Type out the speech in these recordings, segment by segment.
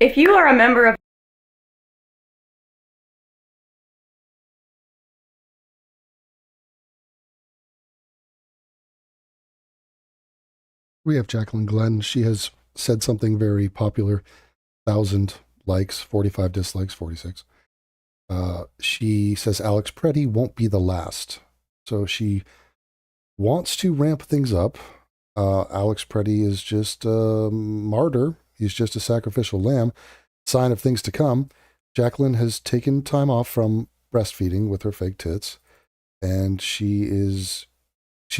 If you are a member of We have Jacqueline Glenn. She has said something very popular. 1,000 likes, 45 dislikes, 46. She says Alex Preddy won't be the last. So she wants to ramp things up. Alex Preddy is just a martyr. He's just a sacrificial lamb. Sign of things to come. Jacqueline has taken time off from breastfeeding with her fake tits, and she's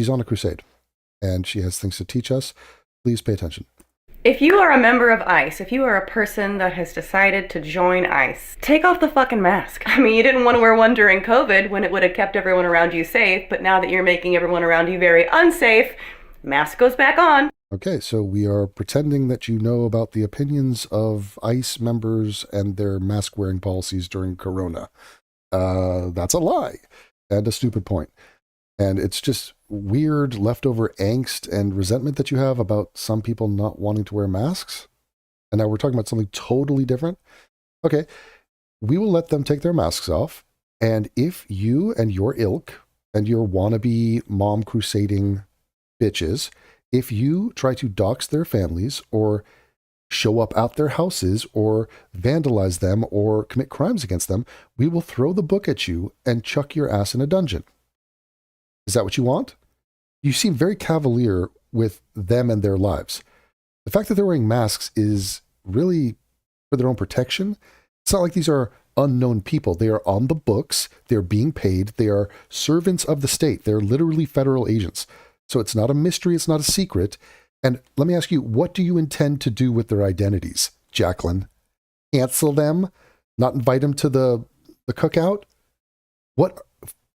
on a crusade, and she has things to teach us. Please pay attention. If you are a member of ICE, if you are a person that has decided to join ICE, take off the fucking mask. I mean, you didn't want to wear one during COVID when it would have kept everyone around you safe, but now that you're making everyone around you very unsafe, mask goes back on. Okay, so we are pretending that you know about the opinions of ICE members and their mask-wearing policies during Corona. That's a lie and a stupid point. And it's just weird leftover angst and resentment that you have about some people not wanting to wear masks. And now we're talking about something totally different. Okay, we will let them take their masks off. And if you and your ilk and your wannabe mom crusading bitches, if you try to dox their families or show up at their houses or vandalize them or commit crimes against them, we will throw the book at you and chuck your ass in a dungeon. Is that what you want? You seem very cavalier with them and their lives. The fact that they're wearing masks is really for their own protection. It's not like these are unknown people. They are on the books. They're being paid. They are servants of the state. They're literally federal agents. So it's not a mystery. It's not a secret. And let me ask you, what do you intend to do with their identities, Jacqueline? Cancel them? Not invite them to the cookout? What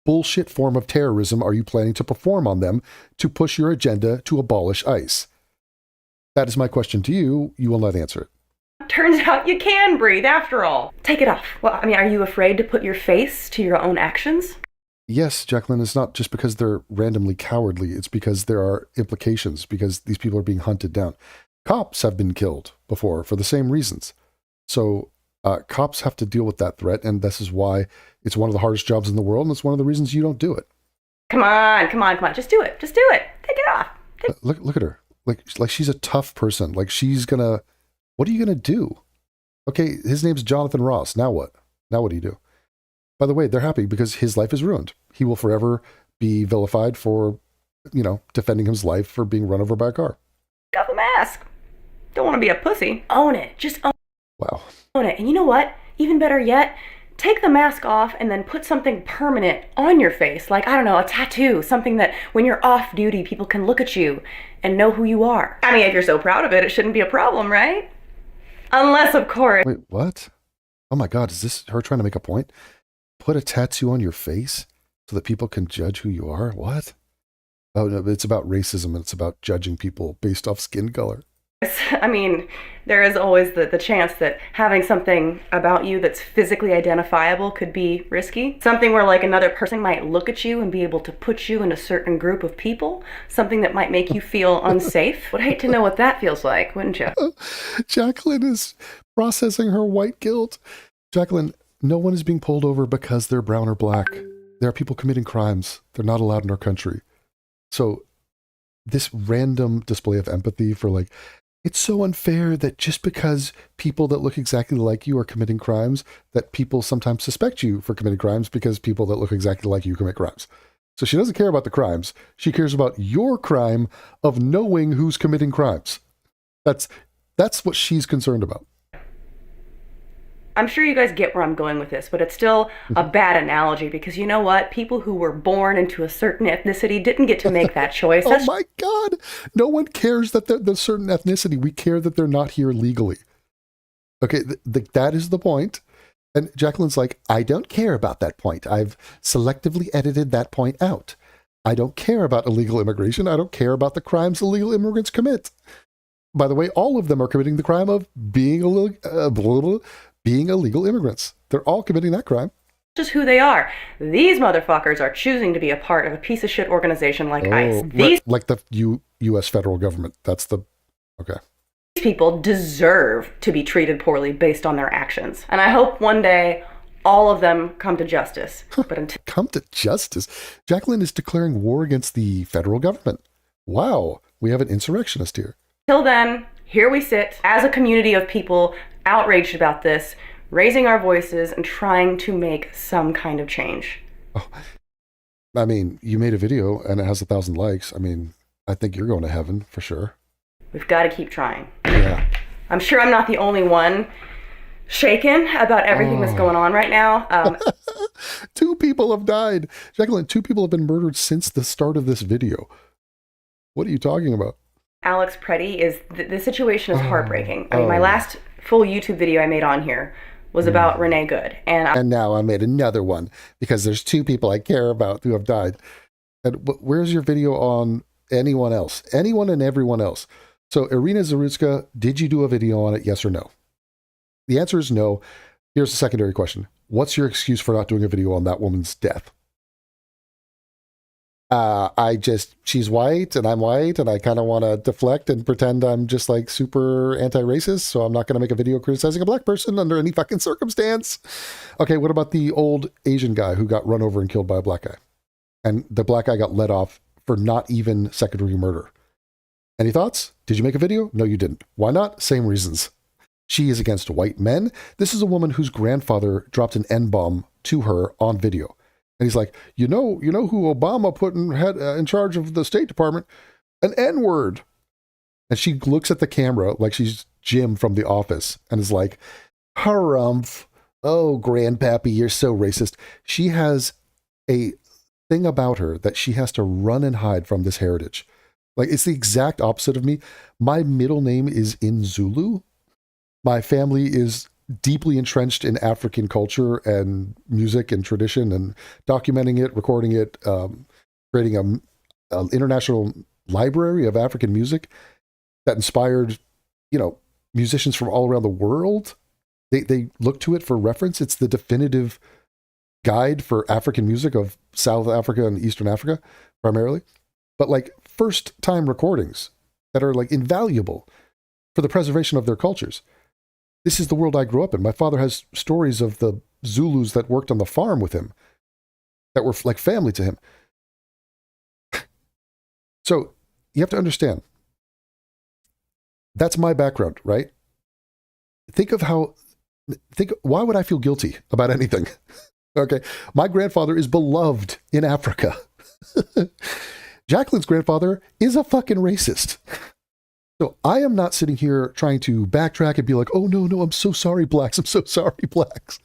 bullshit form of terrorism are you planning to perform on them to push your agenda to abolish ICE? That is my question to you. You will not answer it. Turns out you can breathe after all. Take it off. Well, I mean, are you afraid to put your face to your own actions? Yes, Jacqueline, it's not just because they're randomly cowardly. It's because there are implications, because these people are being hunted down. Cops have been killed before for the same reasons. So cops have to deal with that threat, and this is why it's one of the hardest jobs in the world, and it's one of the reasons you don't do it. Come on. Just do it. Take it off. Look at her. Like she's a tough person. Like she's gonna, what are you gonna do? Okay, his name's Jonathan Ross. Now what? Now what do you do? By the way, they're happy because his life is ruined. He will forever be vilified for, defending his life for being run over by a car. Got the mask. Don't want to be a pussy. Own it. Just Wow. own it. And you know what? Even better yet, take the mask off and then put something permanent on your face. Like, I don't know, a tattoo. Something that when you're off duty, people can look at you and know who you are. I mean, if you're so proud of it, it shouldn't be a problem, right? Unless, of course. Wait, what? Oh my God, is this her trying to make a point? Put a tattoo on your face so that people can judge who you are? What? Oh, no, it's about racism and it's about judging people based off skin color. I mean, there is always the chance that having something about you that's physically identifiable could be risky. Something where like another person might look at you and be able to put you in a certain group of people. Something that might make you feel unsafe. Would hate to know what that feels like, wouldn't you? Jacqueline is processing her white guilt. Jacqueline, no one is being pulled over because they're brown or black. There are people committing crimes. They're not allowed in our country. So this random display of empathy for like, it's so unfair that just because people that look exactly like you are committing crimes, that people sometimes suspect you for committing crimes because people that look exactly like you commit crimes. So she doesn't care about the crimes. She cares about your crime of knowing who's committing crimes. That's what she's concerned about. I'm sure you guys get where I'm going with this, but it's still a bad analogy because you know what? People who were born into a certain ethnicity didn't get to make that choice. Oh my God. No one cares that they're certain ethnicity. We care that they're not here legally. Okay, that is the point. And Jacqueline's like, I don't care about that point. I've selectively edited that point out. I don't care about illegal immigration. I don't care about the crimes illegal immigrants commit. By the way, all of them are committing the crime of being illegal immigrants. They're all committing that crime. Just who they are. These motherfuckers are choosing to be a part of a piece of shit organization like ICE. Like the U.S. federal government. That's the... Okay. people deserve to be treated poorly based on their actions. And I hope one day all of them come to justice. But until Come to justice? Jacqueline is declaring war against the federal government. Wow, we have an insurrectionist here. then, here we sit as a community of people outraged about this, raising our voices and trying to make some kind of change. Oh, I mean, you made a video and it has 1,000 likes. I mean, I think you're going to heaven for sure. We've got to keep trying. Yeah. I'm sure I'm not the only one shaken about everything that's going on right now. 2 people have died. Jacqueline, 2 people have been murdered since the start of this video. What are you talking about? Alex Preddy the situation is heartbreaking. I mean, my last full YouTube video I made on here was about Renee Good. And now I made another one because there's 2 people I care about who have died. And where's your video on anyone else? Anyone and everyone else. So Irina Zarutska, did you do a video on it? Yes or no? The answer is no. Here's the secondary question. What's your excuse for not doing a video on that woman's death? She's white and I'm white and I kind of want to deflect and pretend I'm just like super anti-racist. So I'm not going to make a video criticizing a black person under any fucking circumstance. Okay. What about the old Asian guy who got run over and killed by a black guy? And the black guy got let off for not even second-degree murder. Any thoughts? Did you make a video? No, you didn't. Why not? Same reasons. She is against white men. This is a woman whose grandfather dropped an N-bomb to her on video. And he's like, you know who Obama put in charge of the State Department? An N-word. And she looks at the camera like she's Jim from The Office and is like, harumph. Oh, grandpappy, you're so racist. She has a thing about her that she has to run and hide from this heritage. Like, it's the exact opposite of me. My middle name is in Zulu. My family is deeply entrenched in African culture and music and tradition and documenting it, recording it, creating an international library of African music that inspired, musicians from all around the world. They look to it for reference. It's the definitive guide for African music of South Africa and Eastern Africa, primarily. But like first-time recordings that are like invaluable for the preservation of their cultures. This is the world I grew up in. My father has stories of the Zulus that worked on the farm with him that were like family to him. So you have to understand, that's my background, right? Why would I feel guilty about anything? Okay. My grandfather is beloved in Africa. Jacqueline's grandfather is a fucking racist. So I am not sitting here trying to backtrack and be like, oh, no, I'm so sorry, blacks. I'm so sorry, blacks.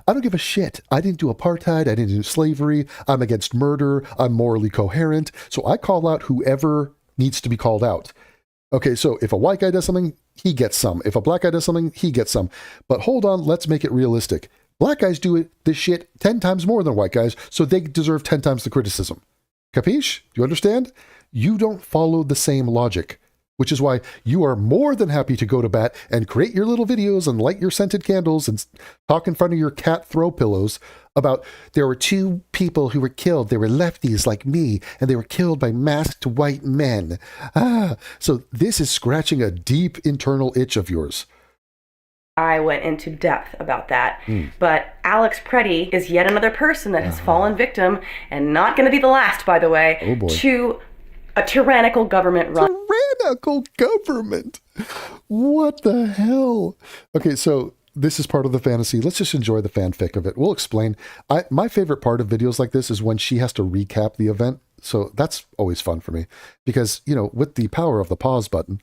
I don't give a shit. I didn't do apartheid. I didn't do slavery. I'm against murder. I'm morally coherent. So I call out whoever needs to be called out. Okay, so if a white guy does something, he gets some. If a black guy does something, he gets some. But hold on, let's make it realistic. Black guys do this shit 10 times more than white guys, so they deserve 10 times the criticism. Capiche? Do you understand? You don't follow the same logic. Which is why you are more than happy to go to bat and create your little videos and light your scented candles and talk in front of your cat throw pillows about there were 2 people who were killed. They were lefties like me, and they were killed by masked white men. So this is scratching a deep internal itch of yours. I went into depth about that. But Alex Preddy is yet another person that has fallen victim, and not going to be the last, by the way, to a tyrannical government run. Tyrannical government? What the hell? Okay, so this is part of the fantasy. Let's just enjoy the fanfic of it. We'll explain. My favorite part of videos like this is when she has to recap the event. So that's always fun for me because, with the power of the pause button,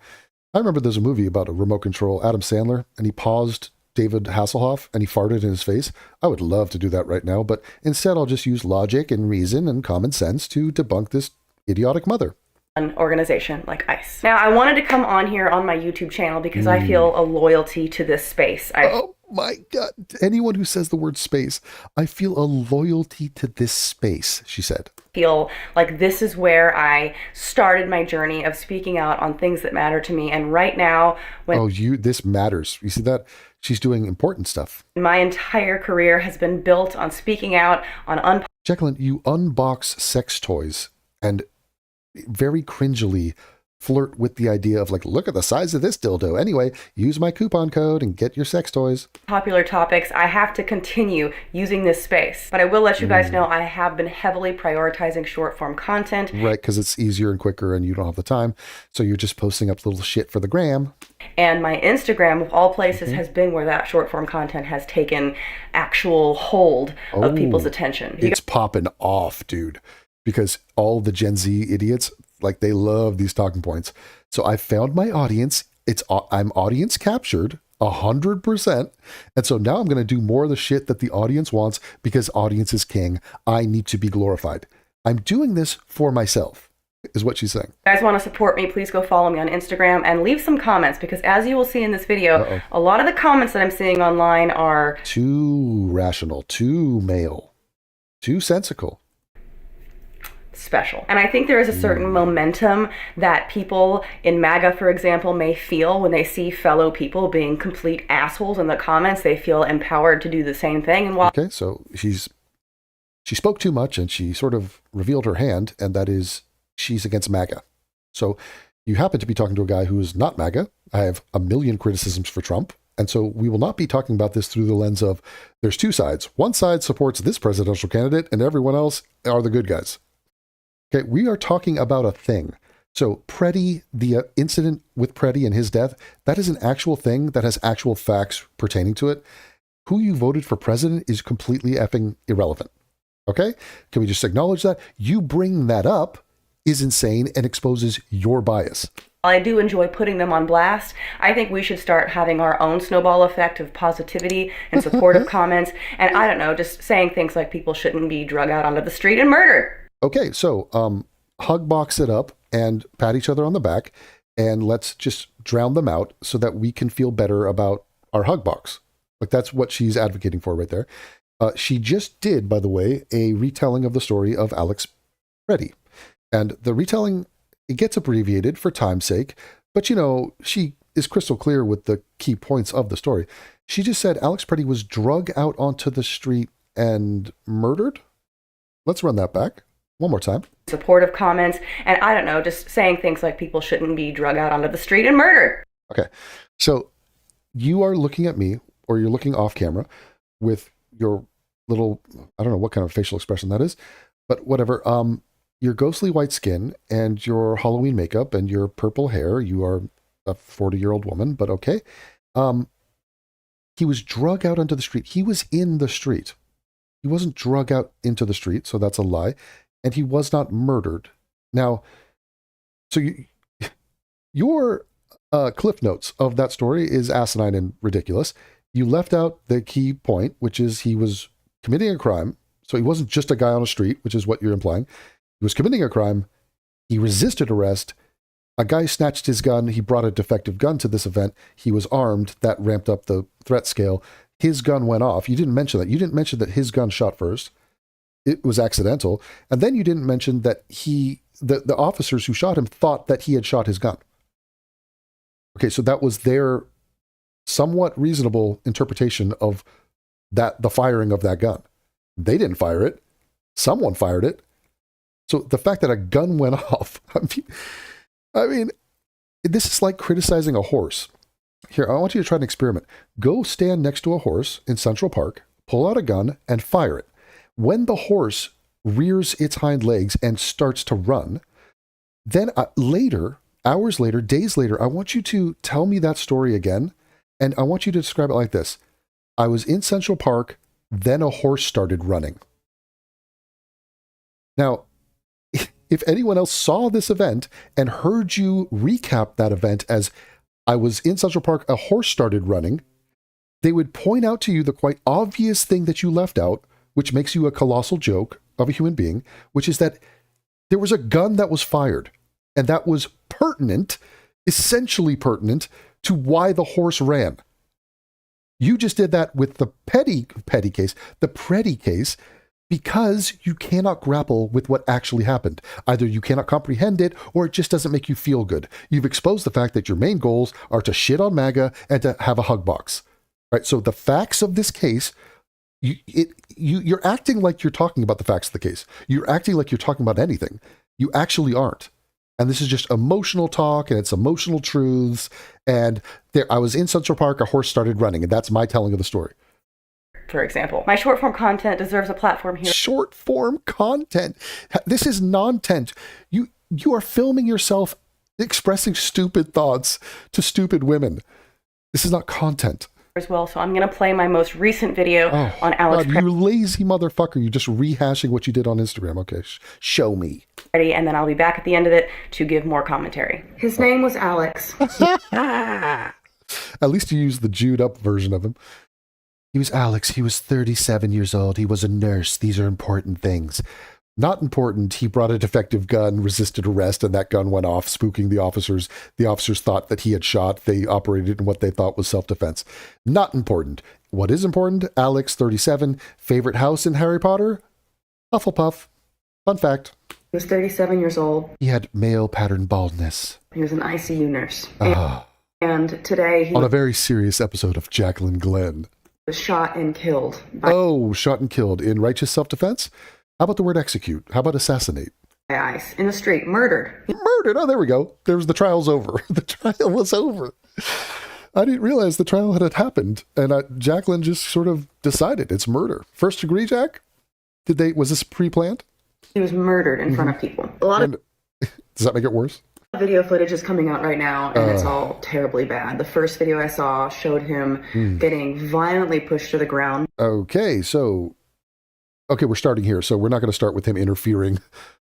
I remember there's a movie about a remote control, Adam Sandler, and he paused David Hasselhoff and he farted in his face. I would love to do that right now, but instead I'll just use logic and reason and common sense to debunk this idiotic mother. An organization like ICE. Now, I wanted to come on here on my YouTube channel because I feel a loyalty to this space. Oh my God. Anyone who says the word space, I feel a loyalty to this space, she said. Feel like this is where I started my journey of speaking out on things that matter to me. And right now, this matters. You see that? She's doing important stuff. My entire career has been built on speaking out on Jacqueline, you unbox sex toys and very cringily flirt with the idea of like, look at the size of this dildo. Anyway, use my coupon code and get your sex toys. Popular topics, I have to continue using this space. But I will let you guys know I have been heavily prioritizing short form content. Right, because it's easier and quicker and you don't have the time. So you're just posting up little shit for the gram. And my Instagram, of all places, has been where that short form content has taken actual hold of people's attention. It's popping off, dude, because all the Gen Z idiots, like, they love these talking points. So I found my audience. I'm audience captured 100%. And so now I'm going to do more of the shit that the audience wants because audience is king. I need to be glorified. I'm doing this for myself, is what she's saying. If you guys want to support me, please go follow me on Instagram and leave some comments, because as you will see in this video, a lot of the comments that I'm seeing online are too rational, too male, too sensical. Special. And I think there is a certain momentum that people in MAGA, for example, may feel when they see fellow people being complete assholes in the comments. They feel empowered to do the same thing. And while okay, so she spoke too much and she sort of revealed her hand, and that is she's against MAGA. So you happen to be talking to a guy who is not MAGA. I have a million criticisms for Trump. And so we will not be talking about this through the lens of there's two sides. One side supports this presidential candidate and everyone else are the good guys. Okay, we are talking about a thing. So Preddy, the incident with Preddy and his death, that is an actual thing that has actual facts pertaining to it. Who you voted for president is completely effing irrelevant. Okay? Can we just acknowledge that? You bring that up is insane and exposes your bias. I do enjoy putting them on blast, I think we should start having our own snowball effect of positivity and supportive comments. And I don't know, just saying things like people shouldn't be drug out onto the street and murdered. Okay, so hug box it up and pat each other on the back, and let's just drown them out so that we can feel better about our hug box. Like, that's what she's advocating for right there. She just did, by the way, a retelling of the story of Alex Preddy. And the retelling, it gets abbreviated for time's sake, but you know, she is crystal clear with the key points of the story. She just said Alex Preddy was drug out onto the street and murdered. Let's run that back one more time. Supportive comments, and I don't know, just saying things like people shouldn't be drug out onto the street and murdered. Okay, so you are looking at me, or you're looking off camera with your little, I don't know what kind of facial expression that is, but whatever, your ghostly white skin and your Halloween makeup and your purple hair. You are a 40-year-old woman, but okay. He was drug out onto the street. He was in the street. He wasn't drug out into the street, so that's a lie. And he was not murdered. Now, so your cliff notes of that story is asinine and ridiculous. You left out the key point, which is he was committing a crime. So he wasn't just a guy on a street, which is what you're implying. He was committing a crime. He resisted arrest. A guy snatched his gun. He brought a defective gun to this event. He was armed. That ramped up the threat scale. His gun went off. You didn't mention that. You didn't mention that his gun shot first. It was accidental. And then you didn't mention that the officers who shot him thought that he had shot his gun. Okay, so that was their somewhat reasonable interpretation of that, the firing of that gun. They didn't fire it. Someone fired it. So the fact that a gun went off, I mean, this is like criticizing a horse. Here, I want you to try an experiment. Go stand next to a horse in Central Park, pull out a gun, and fire it. When the horse rears its hind legs and starts to run, then later, hours later, days later, I want you to tell me that story again, and I want you to describe it like this. I was in Central Park, then a horse started running. Now, if anyone else saw this event and heard you recap that event as I was in Central Park, a horse started running, they would point out to you the quite obvious thing that you left out, which makes you a colossal joke of a human being, which is that there was a gun that was fired, and that was pertinent, essentially pertinent, to why the horse ran. You just did that with the Preddy case, because you cannot grapple with what actually happened. Either you cannot comprehend it, or it just doesn't make you feel good. You've exposed the fact that your main goals are to shit on MAGA and to have a hug box. Right? So the facts of this case, you're acting like you're talking about the facts of the case. You're acting like you're talking about anything. You actually aren't. And this is just emotional talk, and it's emotional truths. And there, I was in Central Park, a horse started running, and that's my telling of the story. For example, my short form content deserves a platform here. Short form content. This is non-tent. You are filming yourself expressing stupid thoughts to stupid women. This is not content. As well, so I'm going to play my most recent video on Alex. God, you lazy motherfucker. You're just rehashing what you did on Instagram. Okay, show me. And then I'll be back at the end of it to give more commentary. His name was Alex. At least you used the Jewed up version of him. He was Alex. He was 37 years old. He was a nurse. These are important things. Not important. He brought a defective gun, resisted arrest, and that gun went off, spooking the officers. The officers thought that he had shot. They operated in what they thought was self-defense. Not important. What is important? Alex, 37, favorite house in Harry Potter? Hufflepuff. Fun fact. He was 37 years old. He had male pattern baldness. He was an ICU nurse. And today he on a very serious episode of Jacqueline Glenn. Was shot and killed. Shot and killed in righteous self-defense? How about the word execute? How about assassinate? By ICE. In the street. Murdered. Murdered. Oh, there we go. The trial's over. The trial was over. I didn't realize the trial had happened. And Jacqueline just sort of decided it's murder. First degree, Jack? Was this pre-planned? He was murdered in front of people. Does that make it worse? Video footage is coming out right now, and it's all terribly bad. The first video I saw showed him getting violently pushed to the ground. Okay, we're starting here. So we're not going to start with him interfering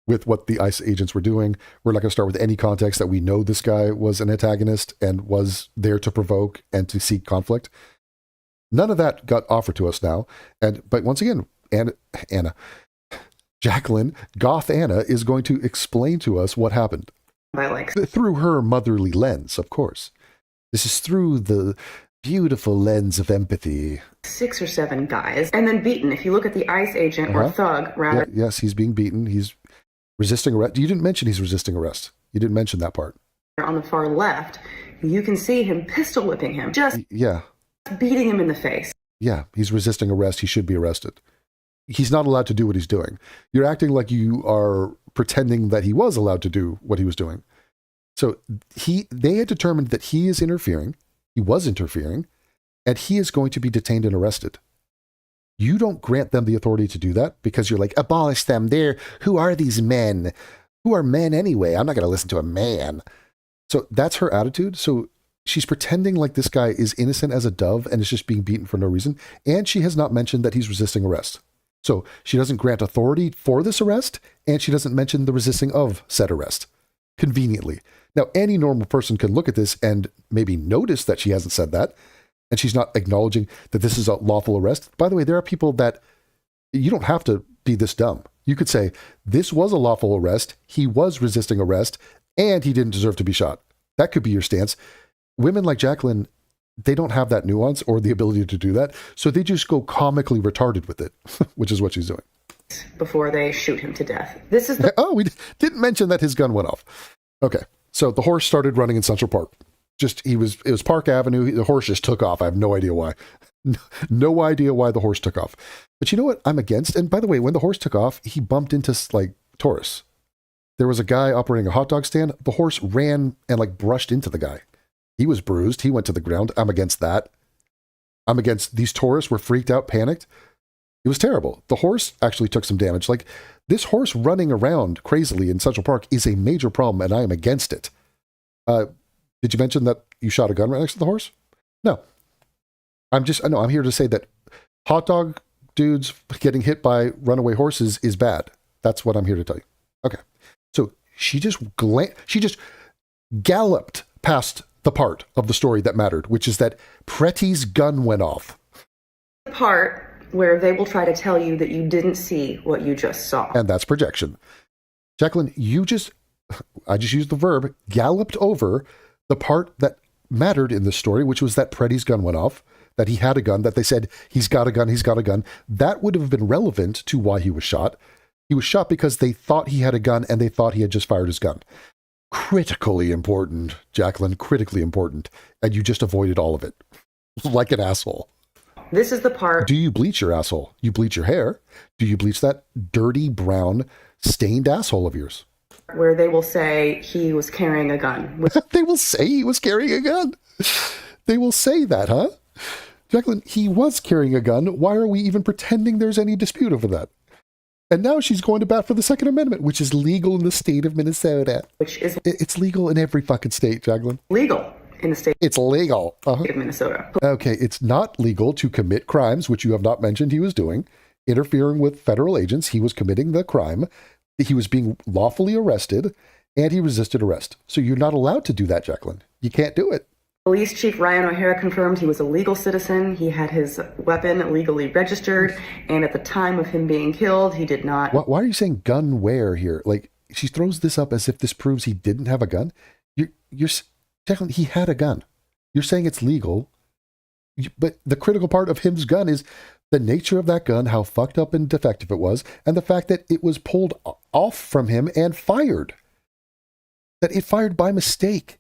with what the ICE agents were doing. We're not going to start with any context that we know this guy was an antagonist and was there to provoke and to seek conflict. None of that got offered to us now. But once again, Jacqueline, Goth Anna, is going to explain to us what happened. Through her motherly lens, of course. This is through the beautiful lens of empathy. 6 or 7 guys, and then beaten. If you look at the ICE agent or thug, rather. Yeah, yes, he's being beaten. He's resisting arrest. You didn't mention he's resisting arrest. You didn't mention that part. On the far left, you can see him pistol whipping him. Just beating him in the face. Yeah, he's resisting arrest. He should be arrested. He's not allowed to do what he's doing. You're acting like you are pretending that he was allowed to do what he was doing. So they had determined that he is interfering. He was interfering, and he is going to be detained and arrested. You don't grant them the authority to do that because you're like, abolish them. Who are these men? Who are men anyway? I'm not going to listen to a man. So that's her attitude. So she's pretending like this guy is innocent as a dove and is just being beaten for no reason. And she has not mentioned that he's resisting arrest. So she doesn't grant authority for this arrest, and she doesn't mention the resisting of said arrest. Conveniently. Now, any normal person can look at this and maybe notice that she hasn't said that, and she's not acknowledging that this is a lawful arrest. By the way, there are people that you don't have to be this dumb. You could say, this was a lawful arrest, he was resisting arrest, and he didn't deserve to be shot. That could be your stance. Women like Jacqueline, they don't have that nuance or the ability to do that, so they just go comically retarded with it, which is what she's doing. Before they shoot him to death. We didn't mention that his gun went off. Okay, so the horse started running in Central Park. It was Park Avenue. The horse just took off. I have no idea why. No idea why the horse took off. But you know what I'm against? And by the way, when the horse took off, he bumped into tourists. There was a guy operating a hot dog stand. The horse ran and brushed into the guy. He was bruised. He went to the ground. I'm against that. I'm against these tourists were freaked out, panicked. It was terrible. The horse actually took some damage. This horse running around crazily in Central Park is a major problem, and I am against it. Did you mention that you shot a gun right next to the horse? No. I'm here to say that hot dog dudes getting hit by runaway horses is bad. That's what I'm here to tell you. Okay. So she just galloped past the part of the story that mattered, which is that Pretty's gun went off. The part where they will try to tell you that you didn't see what you just saw. And that's projection. Jacqueline, I just used the verb, galloped over the part that mattered in this story, which was that Pretty's gun went off, that he had a gun, that they said, he's got a gun. That would have been relevant to why he was shot. He was shot because they thought he had a gun and they thought he had just fired his gun. Critically important, Jacqueline, critically important. And you just avoided all of it. Like an asshole. This is the part. Do you bleach your asshole? You bleach your hair. Do you bleach that dirty, brown, stained asshole of yours? where they will say he was carrying a gun. They will say he was carrying a gun. They will say that, huh? Jacqueline, he was carrying a gun. Why are we even pretending there's any dispute over that? And now she's going to bat for the Second Amendment, which is legal in the state of Minnesota. It's legal in every fucking state, Jacqueline. Legal in the state. It's legal. Of Minnesota. Okay, it's not legal to commit crimes, which you have not mentioned he was doing, interfering with federal agents. He was committing the crime. He was being lawfully arrested, and he resisted arrest. So you're not allowed to do that, Jacqueline. You can't do it. Police Chief Ryan O'Hara confirmed he was a legal citizen. He had his weapon legally registered, and at the time of him being killed, he did not. Why are you saying gun where here? Like, she throws this up as if this proves he didn't have a gun. You're Jacqueline, he had a gun. You're saying it's legal, but the critical part of his gun is the nature of that gun, how fucked up and defective it was, and the fact that it was pulled off from him and fired. That it fired by mistake.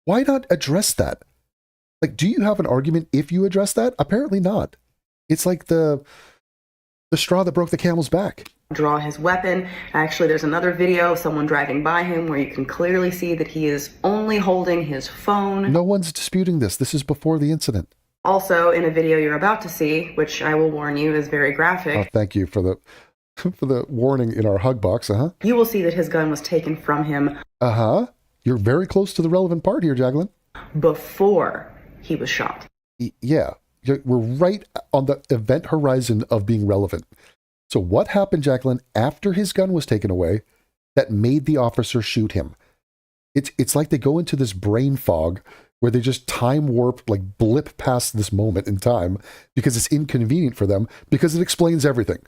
Why not address that? Like, do you have an argument if you address that? Apparently not. It's like the straw that broke the camel's back. Draw his weapon. Actually, there's another video of someone driving by him where you can clearly see that he is only holding his phone. No one's disputing this. This is before the incident. Also, in a video you're about to see, which I will warn you is very graphic. Oh, thank you for the warning in our hug box. You will see that his gun was taken from him. You're very close to the relevant part here, Jacqueline. Before he was shot. Yeah, we're right on the event horizon of being relevant. So what happened, Jacqueline, after his gun was taken away that made the officer shoot him? It's like they go into this brain fog where they just time warp, like blip past this moment in time because it's inconvenient for them because it explains everything.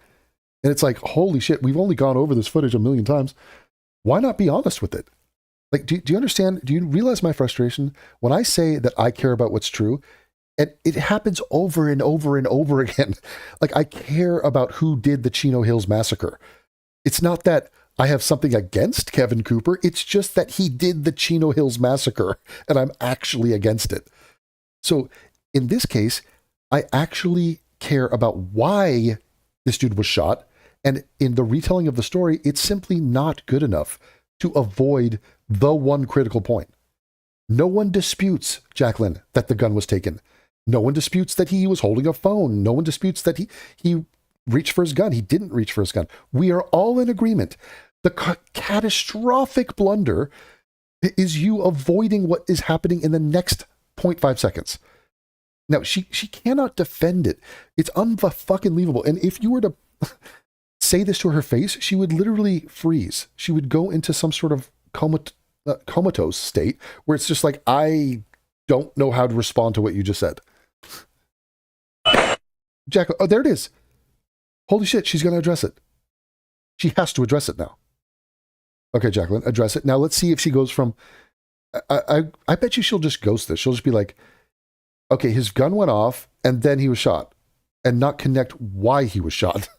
And it's like, holy shit, we've only gone over this footage a million times. Why not be honest with it? Like, do you understand? Do you realize my frustration? When I say that I care about what's true, and it happens over and over and over again. Like, I care about who did the Chino Hills massacre. It's not that I have something against Kevin Cooper. It's just that he did the Chino Hills massacre, and I'm actually against it. So in this case, I actually care about why this dude was shot. And in the retelling of the story, it's simply not good enough to avoid the one critical point. No one disputes, Jacqueline, that the gun was taken. No one disputes that he was holding a phone. No one disputes that he reached for his gun. He didn't reach for his gun. We are all in agreement. The catastrophic blunder is you avoiding what is happening in the next 0.5 seconds. Now, she cannot defend it. It's unfucking believable. And if you were to say this to her face, she would literally freeze. She would go into some sort of comatose state where it's just like, I don't know how to respond to what you just said. Jack, oh, there it is. Holy shit, she's going to address it. She has to address it now. Okay, Jacqueline, address it. Now let's see if she goes from, I bet you she'll just ghost this. She'll just be like, okay, his gun went off and then he was shot, and not connect why he was shot.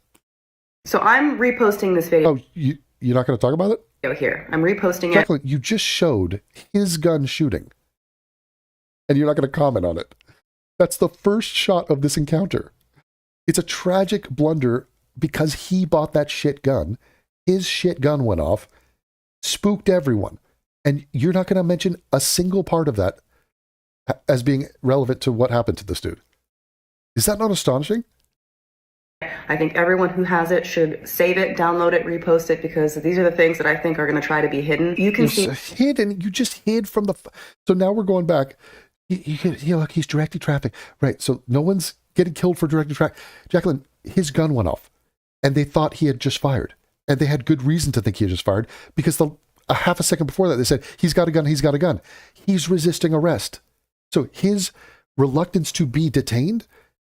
So I'm reposting this video. Oh, you're not going to talk about it? Here. I'm reposting Jacqueline, you just showed his gun shooting, and you're not going to comment on it. That's the first shot of this encounter. It's a tragic blunder because he bought that shit gun. His shit gun went off, spooked everyone. And you're not going to mention a single part of that as being relevant to what happened to this dude. Is that not astonishing? I think everyone who has it should save it, download it, repost it, because these are the things that I think are going to try to be hidden. You can see hidden. You just hid from the. So now we're going back. You look, he's directing traffic, right? So no one's getting killed for directing traffic. Jacqueline, his gun went off, and they thought he had just fired, and they had good reason to think he had just fired because a half a second before that they said he's got a gun. He's got a gun. He's resisting arrest. So his reluctance to be detained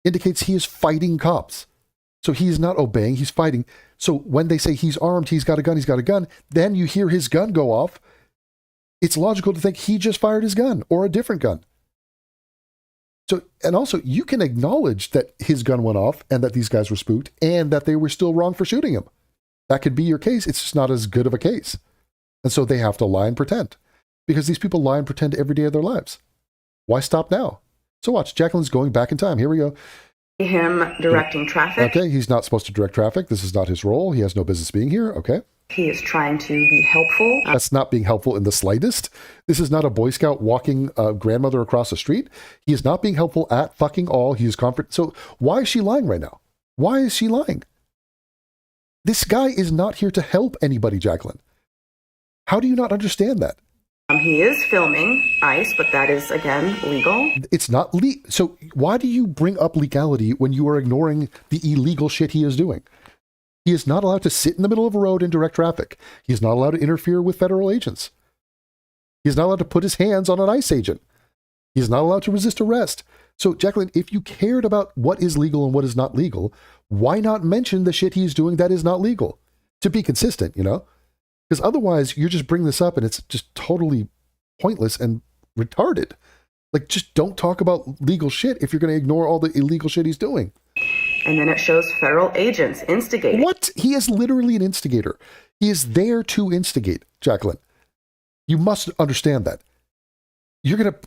indicates he is fighting cops. So he is not obeying, he's fighting. So when they say he's armed, he's got a gun, then you hear his gun go off. It's logical to think he just fired his gun or a different gun. So, and also you can acknowledge that his gun went off and that these guys were spooked and that they were still wrong for shooting him. That could be your case. It's just not as good of a case. And so they have to lie and pretend because these people lie and pretend every day of their lives. Why stop now? So watch, Jacqueline's going back in time. Here we go. Him directing traffic. Okay, he's not supposed to direct traffic. This is not his role. He has no business being here. Okay. He is trying to be helpful. That's not being helpful in the slightest. This is not a Boy Scout walking a grandmother across the street. He is not being helpful at fucking all. He is confident. So why is she lying right now? Why is she lying? This guy is not here to help anybody, Jacqueline. How do you not understand that? He is filming ICE, but that is, again, legal. It's not legal. So why do you bring up legality when you are ignoring the illegal shit he is doing? He is not allowed to sit in the middle of a road and direct traffic. He is not allowed to interfere with federal agents. He is not allowed to put his hands on an ICE agent. He is not allowed to resist arrest. So, Jacqueline, if you cared about what is legal and what is not legal, why not mention the shit he's doing that is not legal? To be consistent, you know? Because otherwise, you're just bringing this up and it's just totally pointless and retarded. Like, just don't talk about legal shit if you're going to ignore all the illegal shit he's doing. And then it shows federal agents instigating. What? He is literally an instigator. He is there to instigate, Jacqueline. You must understand that. You're going to,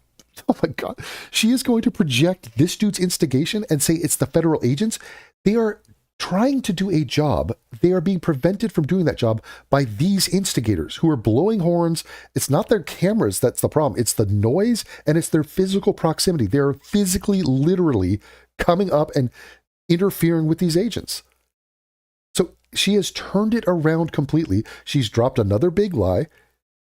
oh my God. She is going to project this dude's instigation and say it's the federal agents. They are trying to do a job. They are being prevented from doing that job by these instigators who are blowing horns. It's not their cameras that's the problem. It's the noise and it's their physical proximity. They're physically, literally coming up and interfering with these agents. So she has turned it around completely. She's dropped another big lie.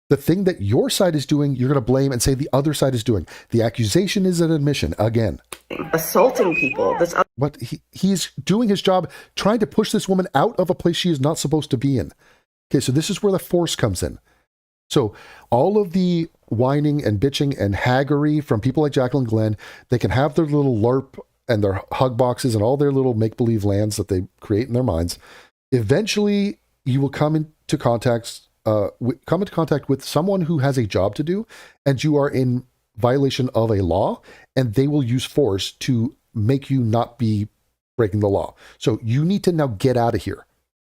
The thing that your side is doing, you're going to blame and say the other side is doing. The accusation is an admission again. Assaulting people. But he's doing his job, trying to push this woman out of a place she is not supposed to be in. Okay, so this is where the force comes in. So all of the whining and bitching and haggery from people like Jacqueline Glenn, they can have their little LARP and their hug boxes and all their little make-believe lands that they create in their minds. Eventually, you will come into contact with someone who has a job to do, and you are in violation of a law, and they will use force to make you not be breaking the law. So you need to now get out of here.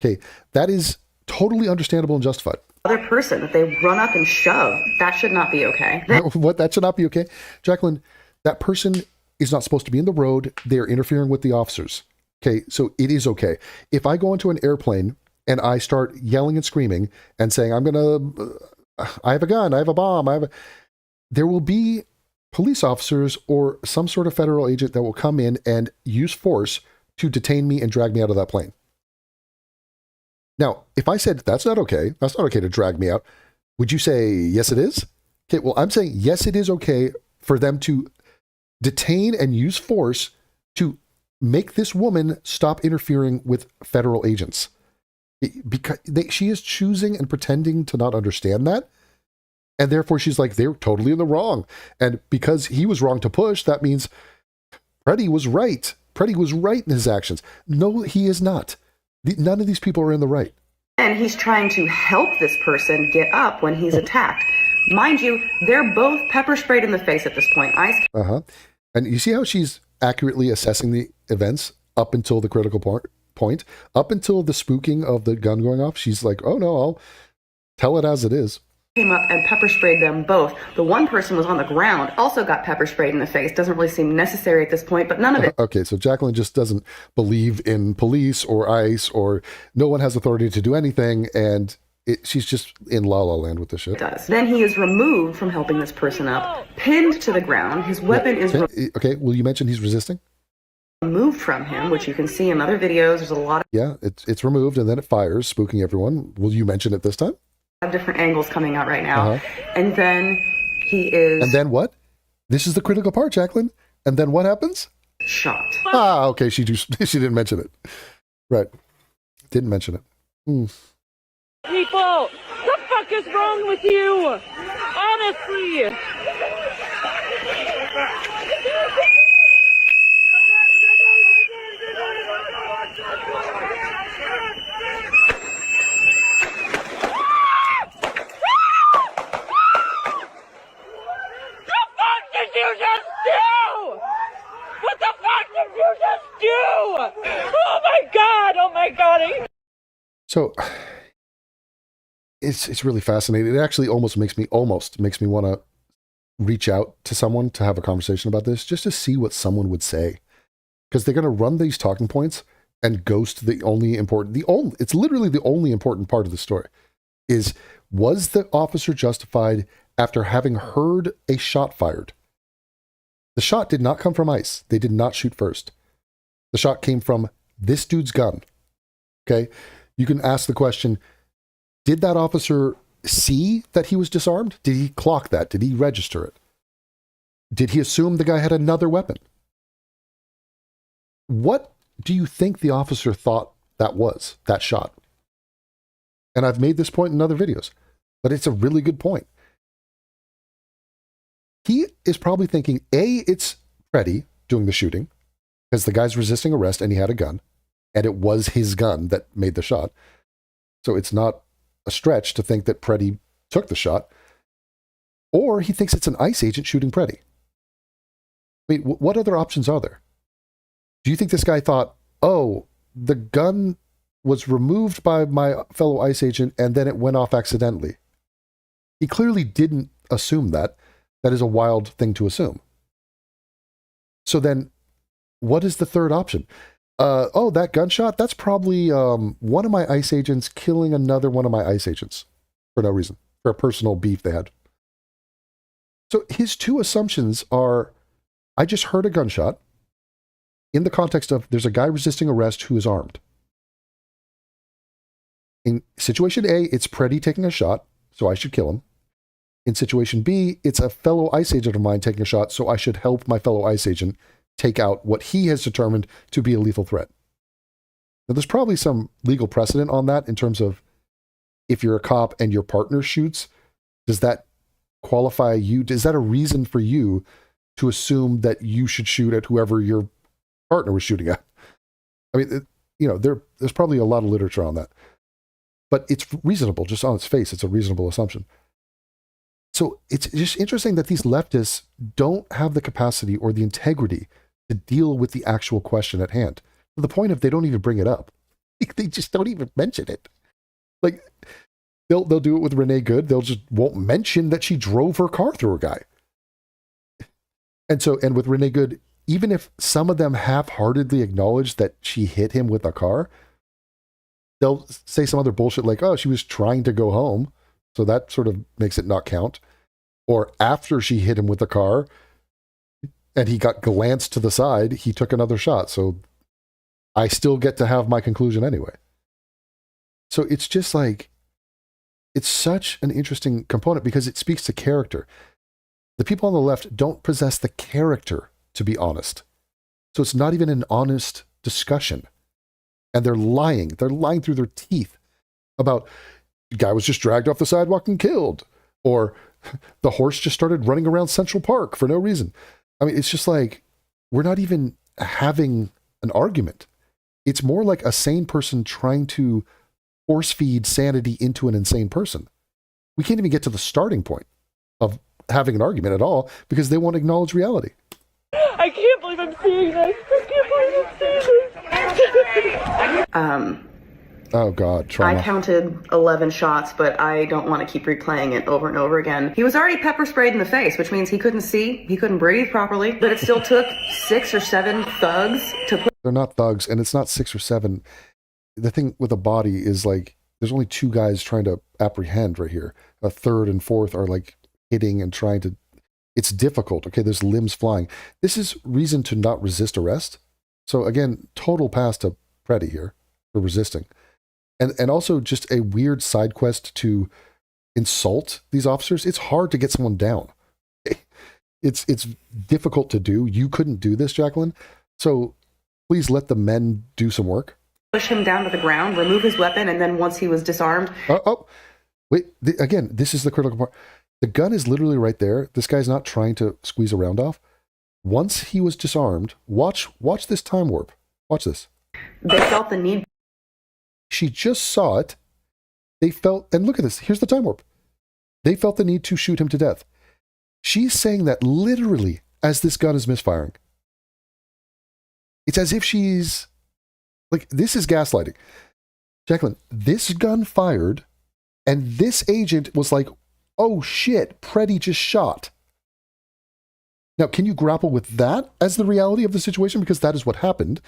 Okay, that is totally understandable and justified. Other person that they run up and shove, that should not be okay. What? That should not be okay? Jacqueline, that person is not supposed to be in the road. They're interfering with the officers. Okay, so it is okay. If I go into an airplane and I start yelling and screaming and saying, I have a gun, I have a bomb, there will be police officers or some sort of federal agent that will come in and use force to detain me and drag me out of that plane. Now, if I said, that's not okay to drag me out, would you say, yes, it is? Okay, well, I'm saying, yes, it is okay for them to detain and use force to make this woman stop interfering with federal agents. Because she is choosing and pretending to not understand that. And therefore she's like, they're totally in the wrong. And because he was wrong to push, that means Freddie was right. Freddie was right in his actions. No, he is not. None of these people are in the right. And he's trying to help this person get up when he's attacked. Mind you, they're both pepper sprayed in the face at this point. And you see how she's accurately assessing the events up until the critical point, up until the spooking of the gun going off. She's like, oh no, I'll tell it as it is. Came up and pepper sprayed them both. The one person was on the ground, also got pepper sprayed in the face. Doesn't really seem necessary at this point, but none of it. Okay, so Jacqueline just doesn't believe in police or ICE or no one has authority to do anything, and she's just in La La Land with this shit. Does. Then he is removed from helping this person up, pinned to the ground. His weapon is okay, well, you mentioned he's resisting? Removed from him, which you can see in other videos. There's a lot of... Yeah, it's removed and then it fires, spooking everyone. Will you mention it this time? Different angles coming out right now. And then he is... And then what? This is the critical part, Jacqueline. And then what happens? Shot. Ah, okay, she didn't mention it. Right. Didn't mention it. People, the fuck is wrong with you? Honestly. You just do? What the fuck did you just do? Oh my god! Oh my god! So it's really fascinating. It actually almost makes me want to reach out to someone to have a conversation about this, just to see what someone would say. because they're going to run these talking points and ghost it's literally the only important part of the story is, was the officer justified after having heard a shot fired? The shot did not come from ICE. They did not shoot first. The shot came from this dude's gun. Okay. You can ask the question, did that officer see that he was disarmed? Did he clock that? Did he register it? Did he assume the guy had another weapon? What do you think the officer thought that was, that shot? And I've made this point in other videos, but it's a really good point. He is probably thinking, A, it's Freddie doing the shooting, because the guy's resisting arrest and he had a gun, and it was his gun that made the shot. So it's not a stretch to think that Preddy took the shot. Or he thinks it's an ICE agent shooting Preddy. I mean, what other options are there? Do you think this guy thought, oh, the gun was removed by my fellow ICE agent and then it went off accidentally? He clearly didn't assume that. That is a wild thing to assume. So then, what is the third option? Oh, that gunshot? That's probably one of my ICE agents killing another one of my ICE agents for no reason, for a personal beef they had. So his two assumptions are, I just heard a gunshot in the context of there's a guy resisting arrest who is armed. In situation A, it's Preddy taking a shot, so I should kill him. In situation B, it's a fellow ICE agent of mine taking a shot, so I should help my fellow ICE agent take out what he has determined to be a lethal threat. Now, there's probably some legal precedent on that in terms of if you're a cop and your partner shoots, does that qualify you? Is that a reason for you to assume that you should shoot at whoever your partner was shooting at? I mean, there's probably a lot of literature on that. But it's reasonable, just on its face, it's a reasonable assumption. So it's just interesting that these leftists don't have the capacity or the integrity to deal with the actual question at hand. To the point of they don't even bring it up. They just don't even mention it. Like, they'll do it with Renee Good. They'll just won't mention that she drove her car through a guy. And with Renee Good, even if some of them half-heartedly acknowledge that she hit him with a car, they'll say some other bullshit like, oh, she was trying to go home. So that sort of makes it not count. Or after she hit him with the car and he got glanced to the side, he took another shot. So I still get to have my conclusion anyway. So it's just like, it's such an interesting component because it speaks to character. The people on the left don't possess the character to be honest. So it's not even an honest discussion. And they're lying. They're lying through their teeth about, the guy was just dragged off the sidewalk and killed. Or the horse just started running around Central Park for no reason. I mean, it's just like, we're not even having an argument. It's more like a sane person trying to force feed sanity into an insane person. We can't even get to the starting point of having an argument at all because they won't acknowledge reality. I can't believe I'm seeing this. I can't believe I'm seeing this. Oh God, trauma. I counted 11 shots, but I don't want to keep replaying it over and over again. He was already pepper sprayed in the face, which means he couldn't see, he couldn't breathe properly, but it still took 6 or 7 thugs to put... They're not thugs, and it's not 6 or 7. The thing with a body is like, there's only 2 guys trying to apprehend right here. A third and fourth are like hitting and trying to... It's difficult, okay? There's limbs flying. This is reason to not resist arrest. So again, total pass to Preddy here for resisting. And also just a weird side quest to insult these officers. It's hard to get someone down. It's difficult to do. You couldn't do this, Jacqueline. So please let the men do some work. Push him down to the ground, remove his weapon, and then once he was disarmed... Wait, again, this is the critical part. The gun is literally right there. This guy's not trying to squeeze a round off. Once he was disarmed, watch this time warp. Watch this. They felt the need... She just saw it. They felt, and look at this, here's the time warp. They felt the need to shoot him to death. She's saying that literally as this gun is misfiring. It's as if she's, like, this is gaslighting. Jacqueline, this gun fired, and this agent was like, oh shit, Preddy just shot. Now, can you grapple with that as the reality of the situation? Because that is what happened.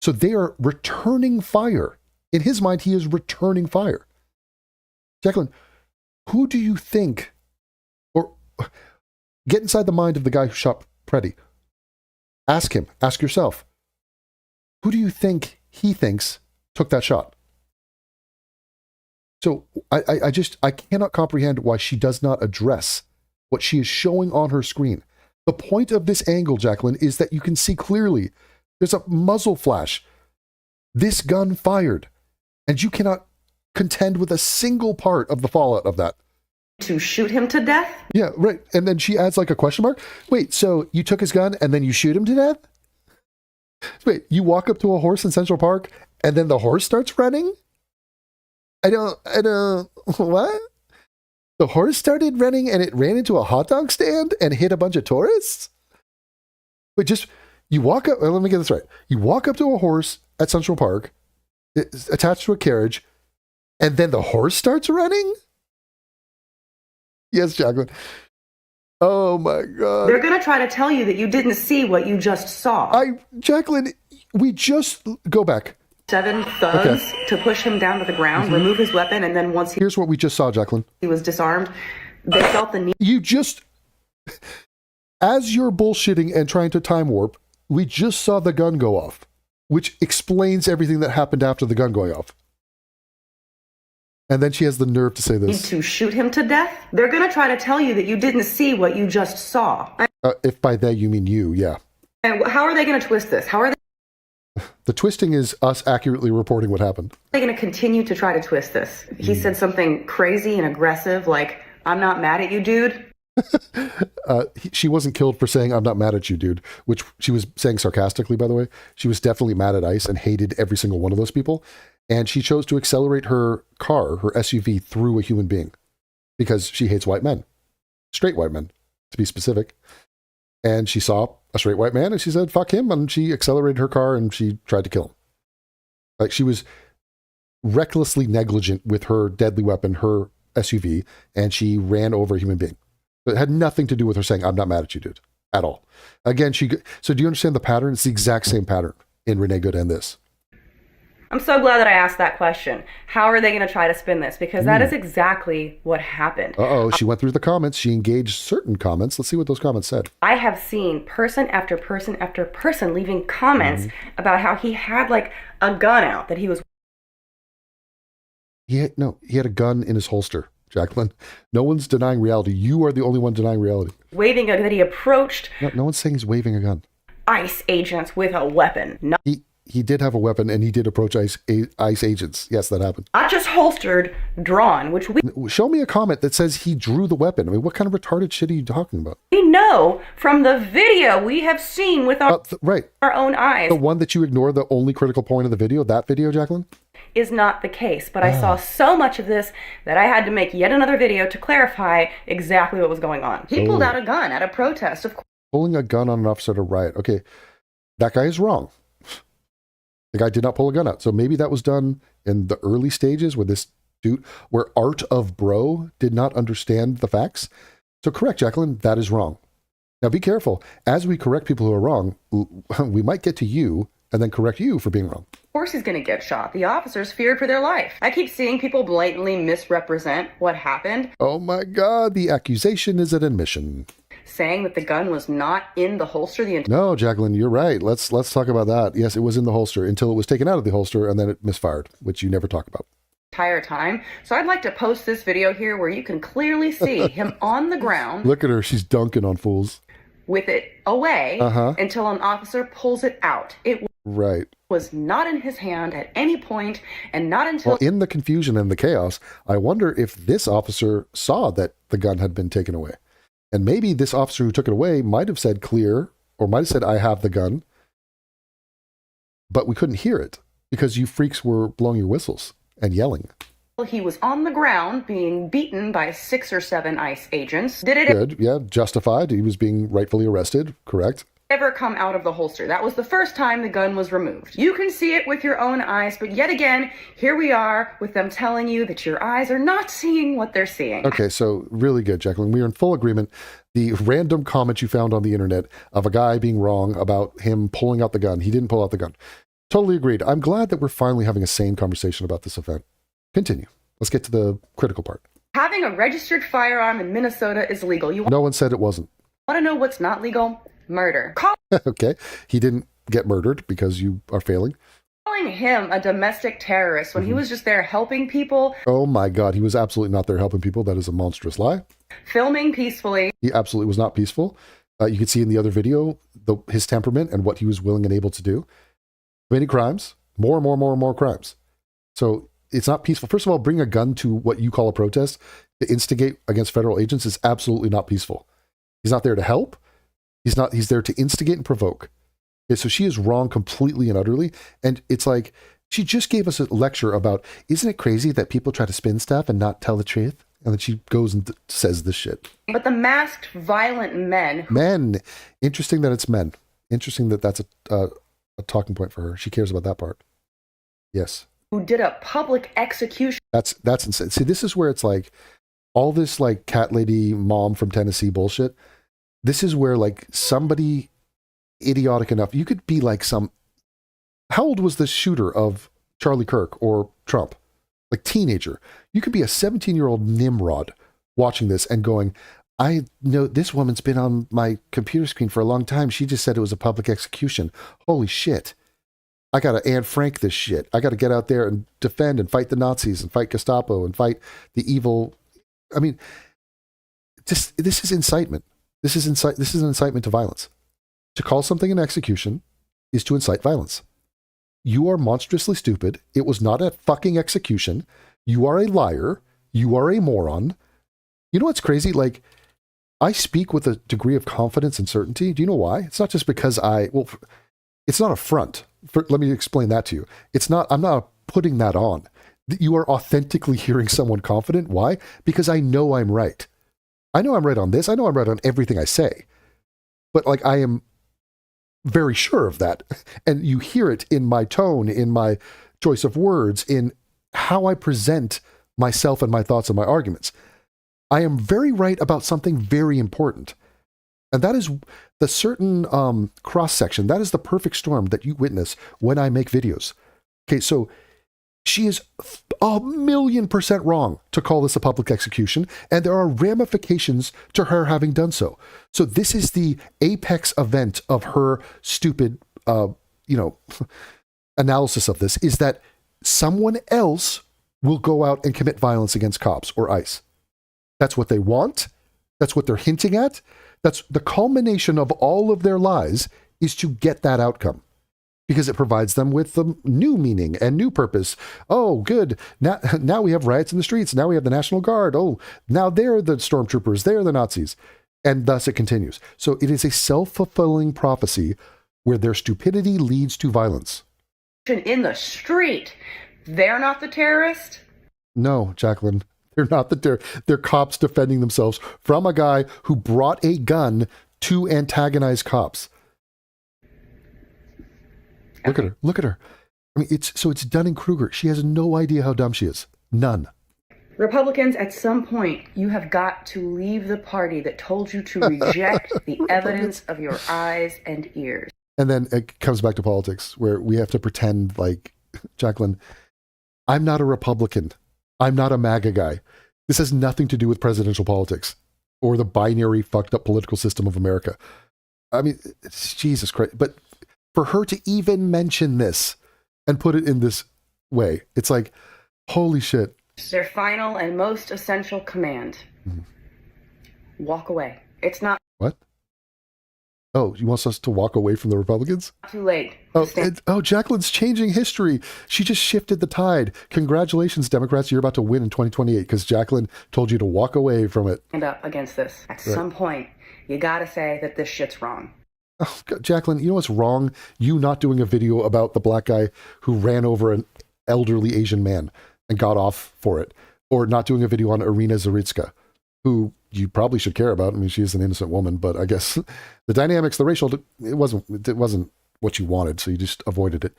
So they are returning fire. In his mind, he is returning fire. Jacqueline, who do you think, or get inside the mind of the guy who shot Preddy. Ask him, ask yourself, who do you think he thinks took that shot? So I cannot comprehend why she does not address what she is showing on her screen. The point of this angle, Jacqueline, is that you can see clearly there's a muzzle flash. This gun fired, and you cannot contend with a single part of the fallout of that. To shoot him to death? Yeah, right. And then she adds like a question mark. Wait, so you took his gun and then you shoot him to death? Wait, you walk up to a horse in Central Park and then the horse starts running? I don't, what? The horse started running and it ran into a hot dog stand and hit a bunch of tourists? But just, you walk up, let me get this right. You walk up to a horse at Central Park, it's attached to a carriage, and then the horse starts running? Yes, Jacqueline. Oh my God. They're going to try to tell you that you didn't see what you just saw. Jacqueline, we just, go back. 7 thugs to push him down to the ground, remove his weapon, and then once Here's what we just saw, Jacqueline. he was disarmed, they felt the need. You just, as you're bullshitting and trying to time warp, we just saw the gun go off, which explains everything that happened after the gun going off. And then she has the nerve to say this. To shoot him to death? They're going to try to tell you that you didn't see what you just saw. If by they you mean you, yeah. And how are they going to twist this? How are they The twisting is us accurately reporting what happened. going to continue to try to twist this? He said something crazy and aggressive, like, I'm not mad at you, dude. She wasn't killed for saying, I'm not mad at you, dude, which she was saying sarcastically, by the way. She was definitely mad at ICE and hated every single one of those people. And she chose to accelerate her car, her SUV, through a human being because she hates white men, straight white men, to be specific. And she saw a straight white man and she said, fuck him. And she accelerated her car and she tried to kill him. Like, she was recklessly negligent with her deadly weapon, her SUV, and she ran over a human being. It had nothing to do with her saying, I'm not mad at you, dude, at all. Again, so do you understand the pattern? It's the exact same pattern in Renee Good and this. I'm so glad that I asked that question. How are they going to try to spin this? Because that is exactly what happened. Uh-oh, she went through the comments. She engaged certain comments. Let's see what those comments said. I have seen person after person after person leaving comments about how he had like a gun out that he was. He had a gun in his holster, Jacqueline. No one's denying reality. You are the only one denying reality. Waving that he approached. No one's saying he's waving a gun. ICE agents with a weapon. He did have a weapon and he did approach ICE agents. Yes, that happened. Not just holstered, drawn, which we Show me a comment that says he drew the weapon. I mean, what kind of retarded shit are you talking about? know from the video we have seen with our own eyes. The one that you ignore, the only critical point of the video, that video, Jacqueline? Is not the case, but I saw so much of this that I had to make yet another video to clarify exactly what was going on. He pulled out a gun at a protest, of course. Pulling a gun on an officer at a riot. Okay, that guy is wrong. The guy did not pull a gun out. So maybe that was done in the early stages where this dude, where Art of Bro did not understand the facts. So correct, Jacqueline, that is wrong. Now be careful. As we correct people who are wrong, we might get to you and then correct you for being wrong. Of course he's going to get shot. The officers feared for their life. I keep seeing people blatantly misrepresent what happened. Oh my God, the accusation is an admission. Saying that the gun was not in the holster the No, Jacqueline, you're right. Let's talk about that. Yes, it was in the holster until it was taken out of the holster and then it misfired, which you never talk about. entire time. So I'd like to post this video here where you can clearly see him on the ground. Look at her. She's dunking on fools. With it away until an officer pulls it out. It was not in his hand at any point and not until... Well, in the confusion and the chaos, I wonder if this officer saw that the gun had been taken away. And maybe this officer who took it away might have said clear, or might have said, I have the gun. But we couldn't hear it because you freaks were blowing your whistles and yelling. He was on the ground being beaten by 6 or 7 ICE agents. Good, yeah, justified. He was being rightfully arrested, correct. ever come out of the holster. That was the first time the gun was removed. You can see it with your own eyes, but yet again, here we are with them telling you that your eyes are not seeing what they're seeing. Okay, so really good, Jacqueline. We are in full agreement. The random comment you found on the internet of a guy being wrong about him pulling out the gun. He didn't pull out the gun. Totally agreed. I'm glad that we're finally having a sane conversation about this event. Continue. Let's get to the critical part. Having a registered firearm in Minnesota is legal. You No one said it wasn't. want to know what's not legal? Murder. Okay. He didn't get murdered because you are failing. Calling him a domestic terrorist when he was just there helping people, Oh my God. He was absolutely not there helping people. That is a monstrous lie. filming peacefully. He absolutely was not peaceful. You can see in the other video his temperament and what he was willing and able to do. Many crimes, more crimes. So it's not peaceful. First of all, bring a gun to what you call a protest to instigate against federal agents is absolutely not peaceful. He's not there to help. He's there to instigate and provoke. Okay, so she is wrong completely and utterly. And it's like, she just gave us a lecture about, isn't it crazy that people try to spin stuff and not tell the truth? And then she goes and says this shit. But the masked, violent men Men. Interesting that it's men. Interesting that that's a talking point for her. She cares about that part. Yes. who did a public execution That's insane. See, this is where it's like all this like cat lady mom from Tennessee bullshit. This is where like somebody idiotic enough, you could be like how old was the shooter of Charlie Kirk or Trump? Like teenager. You could be a 17-year-old Nimrod watching this and going, I know this woman's been on my computer screen for a long time. She just said it was a public execution. Holy shit. I got to Anne Frank this shit. I got to get out there and defend and fight the Nazis and fight Gestapo and fight the evil. I mean, this is incitement. This is an incitement to violence. To call something an execution is to incite violence. You are monstrously stupid. It was not a fucking execution. You are a liar. You are a moron. You know what's crazy? Like, I speak with a degree of confidence and certainty. Do you know why? It's not just because it's not a front. Let me explain that to you. I'm not putting that on. You are authentically hearing someone confident. Why? Because I know I'm right. I know I'm right on this. I know I'm right on everything I say. But like, I am very sure of that. And you hear it in my tone, in my choice of words, in how I present myself and my thoughts and my arguments. I am very right about something very important. And that is the certain cross-section. That is the perfect storm that you witness when I make videos. Okay, so she is 1,000,000% wrong to call this a public execution, and there are ramifications to her having done so. So this is the apex event of her stupid, analysis of this, is that someone else will go out and commit violence against cops or ICE. That's what they want. That's what they're hinting at. That's the culmination of all of their lies, is to get that outcome. Because it provides them with the new meaning and new purpose. Oh, good. Now we have riots in the streets. Now we have the National Guard. Oh, now they're the stormtroopers. They're the Nazis. And thus it continues. So it is a self-fulfilling prophecy where their stupidity leads to violence. in the street. They're not the terrorist? No, Jacqueline. They're not they're cops defending themselves from a guy who brought a gun to antagonize cops. Look at her. Look at her. I mean, it's Dunning-Kruger. She has no idea how dumb she is. None. Republicans, at some point, you have got to leave the party that told you to reject the evidence of your eyes and ears. And then it comes back to politics, where we have to pretend like, Jacqueline, I'm not a Republican. I'm not a MAGA guy. This has nothing to do with presidential politics or the binary fucked up political system of America. I mean, it's Jesus Christ. But for her to even mention this and put it in this way, it's like, holy shit. Their final and most essential command. Mm-hmm. Walk away. It's not... What? Oh, you want us to walk away from the Republicans? Too late. Jacqueline's changing history. She just shifted the tide. Congratulations, Democrats. You're about to win in 2028 because Jacqueline told you to walk away from it. Stand up against this. At some point, you gotta say that this shit's wrong. Oh, God, Jacqueline, you know what's wrong? You not doing a video about the black guy who ran over an elderly Asian man and got off for it. Or not doing a video on Irina Zaritska. who you probably should care about. I mean, she's an innocent woman, but I guess the dynamics, the racial, it wasn't what you wanted, so you just avoided it.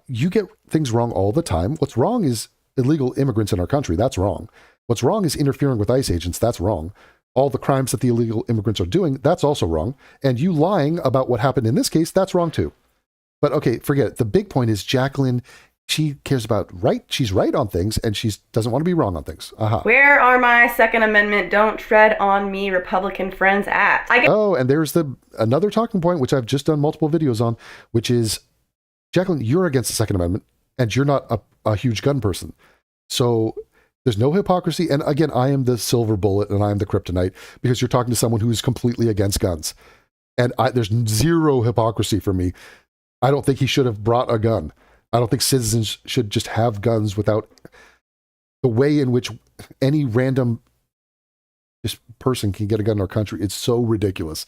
You get things wrong all the time. What's wrong is illegal immigrants in our country. That's wrong. What's wrong is interfering with ICE agents. That's wrong. All the crimes that the illegal immigrants are doing, that's also wrong. And you lying about what happened in this case, that's wrong too. But okay, forget it. The big point is Jacqueline, she cares about right. She's right on things, and she doesn't want to be wrong on things. Aha. Where are my Second Amendment don't tread on me Republican friends at? Oh, and there's another talking point, which I've just done multiple videos on, which is, Jacqueline, you're against the Second Amendment, and you're not a huge gun person. So there's no hypocrisy. And again, I am the silver bullet and I am the kryptonite because you're talking to someone who is completely against guns. And there's zero hypocrisy for me. I don't think he should have brought a gun. I don't think citizens should just have guns without the way in which any random just person can get a gun in our country. It's so ridiculous.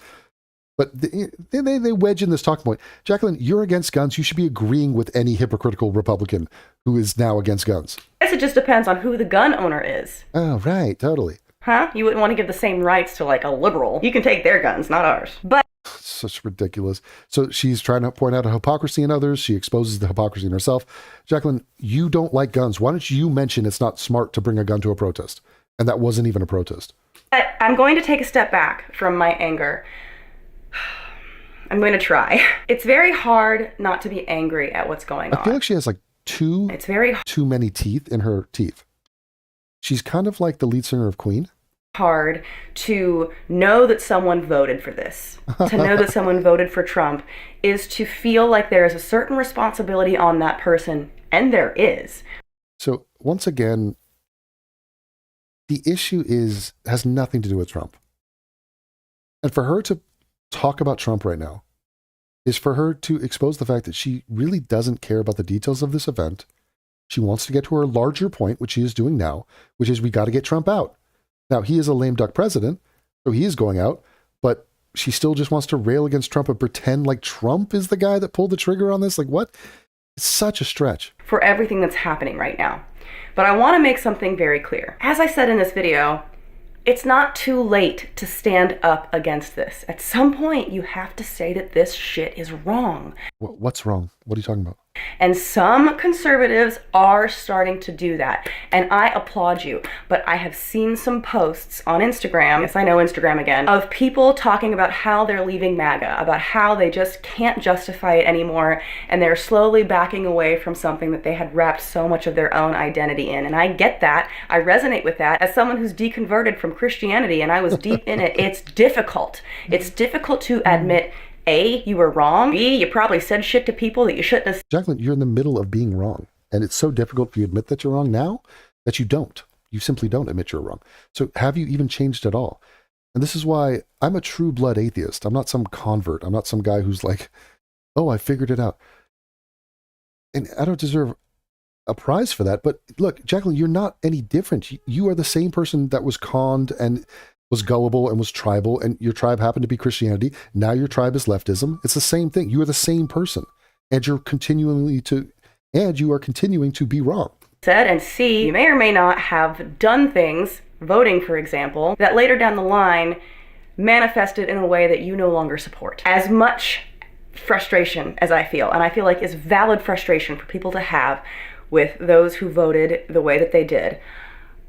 But they wedge in this talking point. Jacqueline, you're against guns. You should be agreeing with any hypocritical Republican who is now against guns. I guess it just depends on who the gun owner is. Oh, right. Totally. Huh? You wouldn't want to give the same rights to like a liberal. You can take their guns, not ours. But such ridiculous. So she's trying to point out a hypocrisy in others. She exposes the hypocrisy in herself. Jacqueline, you don't like guns. Why don't you mention it's not smart to bring a gun to a protest? And that wasn't even a protest. I'm going to take a step back from my anger. I'm going to try. It's very hard not to be angry at what's going on. I feel like she has like too many teeth in her teeth. She's kind of like the lead singer of Queen. Hard to know that someone voted for this, to know that someone voted for Trump, is to feel like there is a certain responsibility on that person, and there is. So once again, the issue has nothing to do with Trump. And for her to talk about Trump right now is for her to expose the fact that she really doesn't care about the details of this event. She wants to get to her larger point, which she is doing now, which is we got to get Trump out. Now, he is a lame duck president, so he is going out, but she still just wants to rail against Trump and pretend like Trump is the guy that pulled the trigger on this. Like, what? It's such a stretch. For everything that's happening right now. But I want to make something very clear. As I said in this video, it's not too late to stand up against this. At some point, you have to say that this shit is wrong. What's wrong? What are you talking about? And some conservatives are starting to do that. And I applaud you. But I have seen some posts on Instagram, yes, I know Instagram again, of people talking about how they're leaving MAGA, about how they just can't justify it anymore, and they're slowly backing away from something that they had wrapped so much of their own identity in. And I get that. I resonate with that. As someone who's deconverted from Christianity and I was deep in it, it's difficult. It's difficult to admit, A, you were wrong. B, you probably said shit to people that you shouldn't have. Jacqueline, you're in the middle of being wrong. And it's so difficult for you to admit that you're wrong now that you don't. You simply don't admit you're wrong. So have you even changed at all? And this is why I'm a true blood atheist. I'm not some convert. I'm not some guy who's like, oh, I figured it out. And I don't deserve a prize for that. But look, Jacqueline, you're not any different. You are the same person that was conned and was gullible and was tribal, and your tribe happened to be Christianity. Now your tribe is leftism. It's the same thing. You are the same person, and you are continuing to be wrong. Said, and C, you may or may not have done things, voting for example, that later down the line manifested in a way that you no longer support. As much frustration as I feel, and I feel like is valid frustration for people to have with those who voted the way that they did,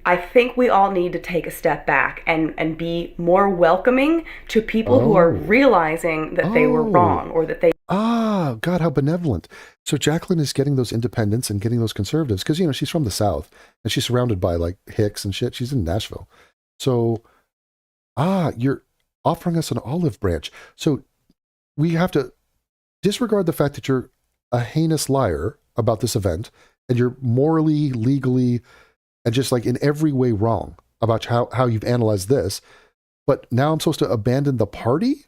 I think we all need to take a step back and be more welcoming to people who are realizing that they were wrong, or that they... Ah, God, how benevolent. So Jacqueline is getting those independents and getting those conservatives, because, you know, she's from the South, and she's surrounded by, like, hicks and shit. She's in Nashville. So, you're offering us an olive branch. So we have to disregard the fact that you're a heinous liar about this event, and you're morally, legally, and just like in every way wrong about how you've analyzed this, but now I'm supposed to abandon the party?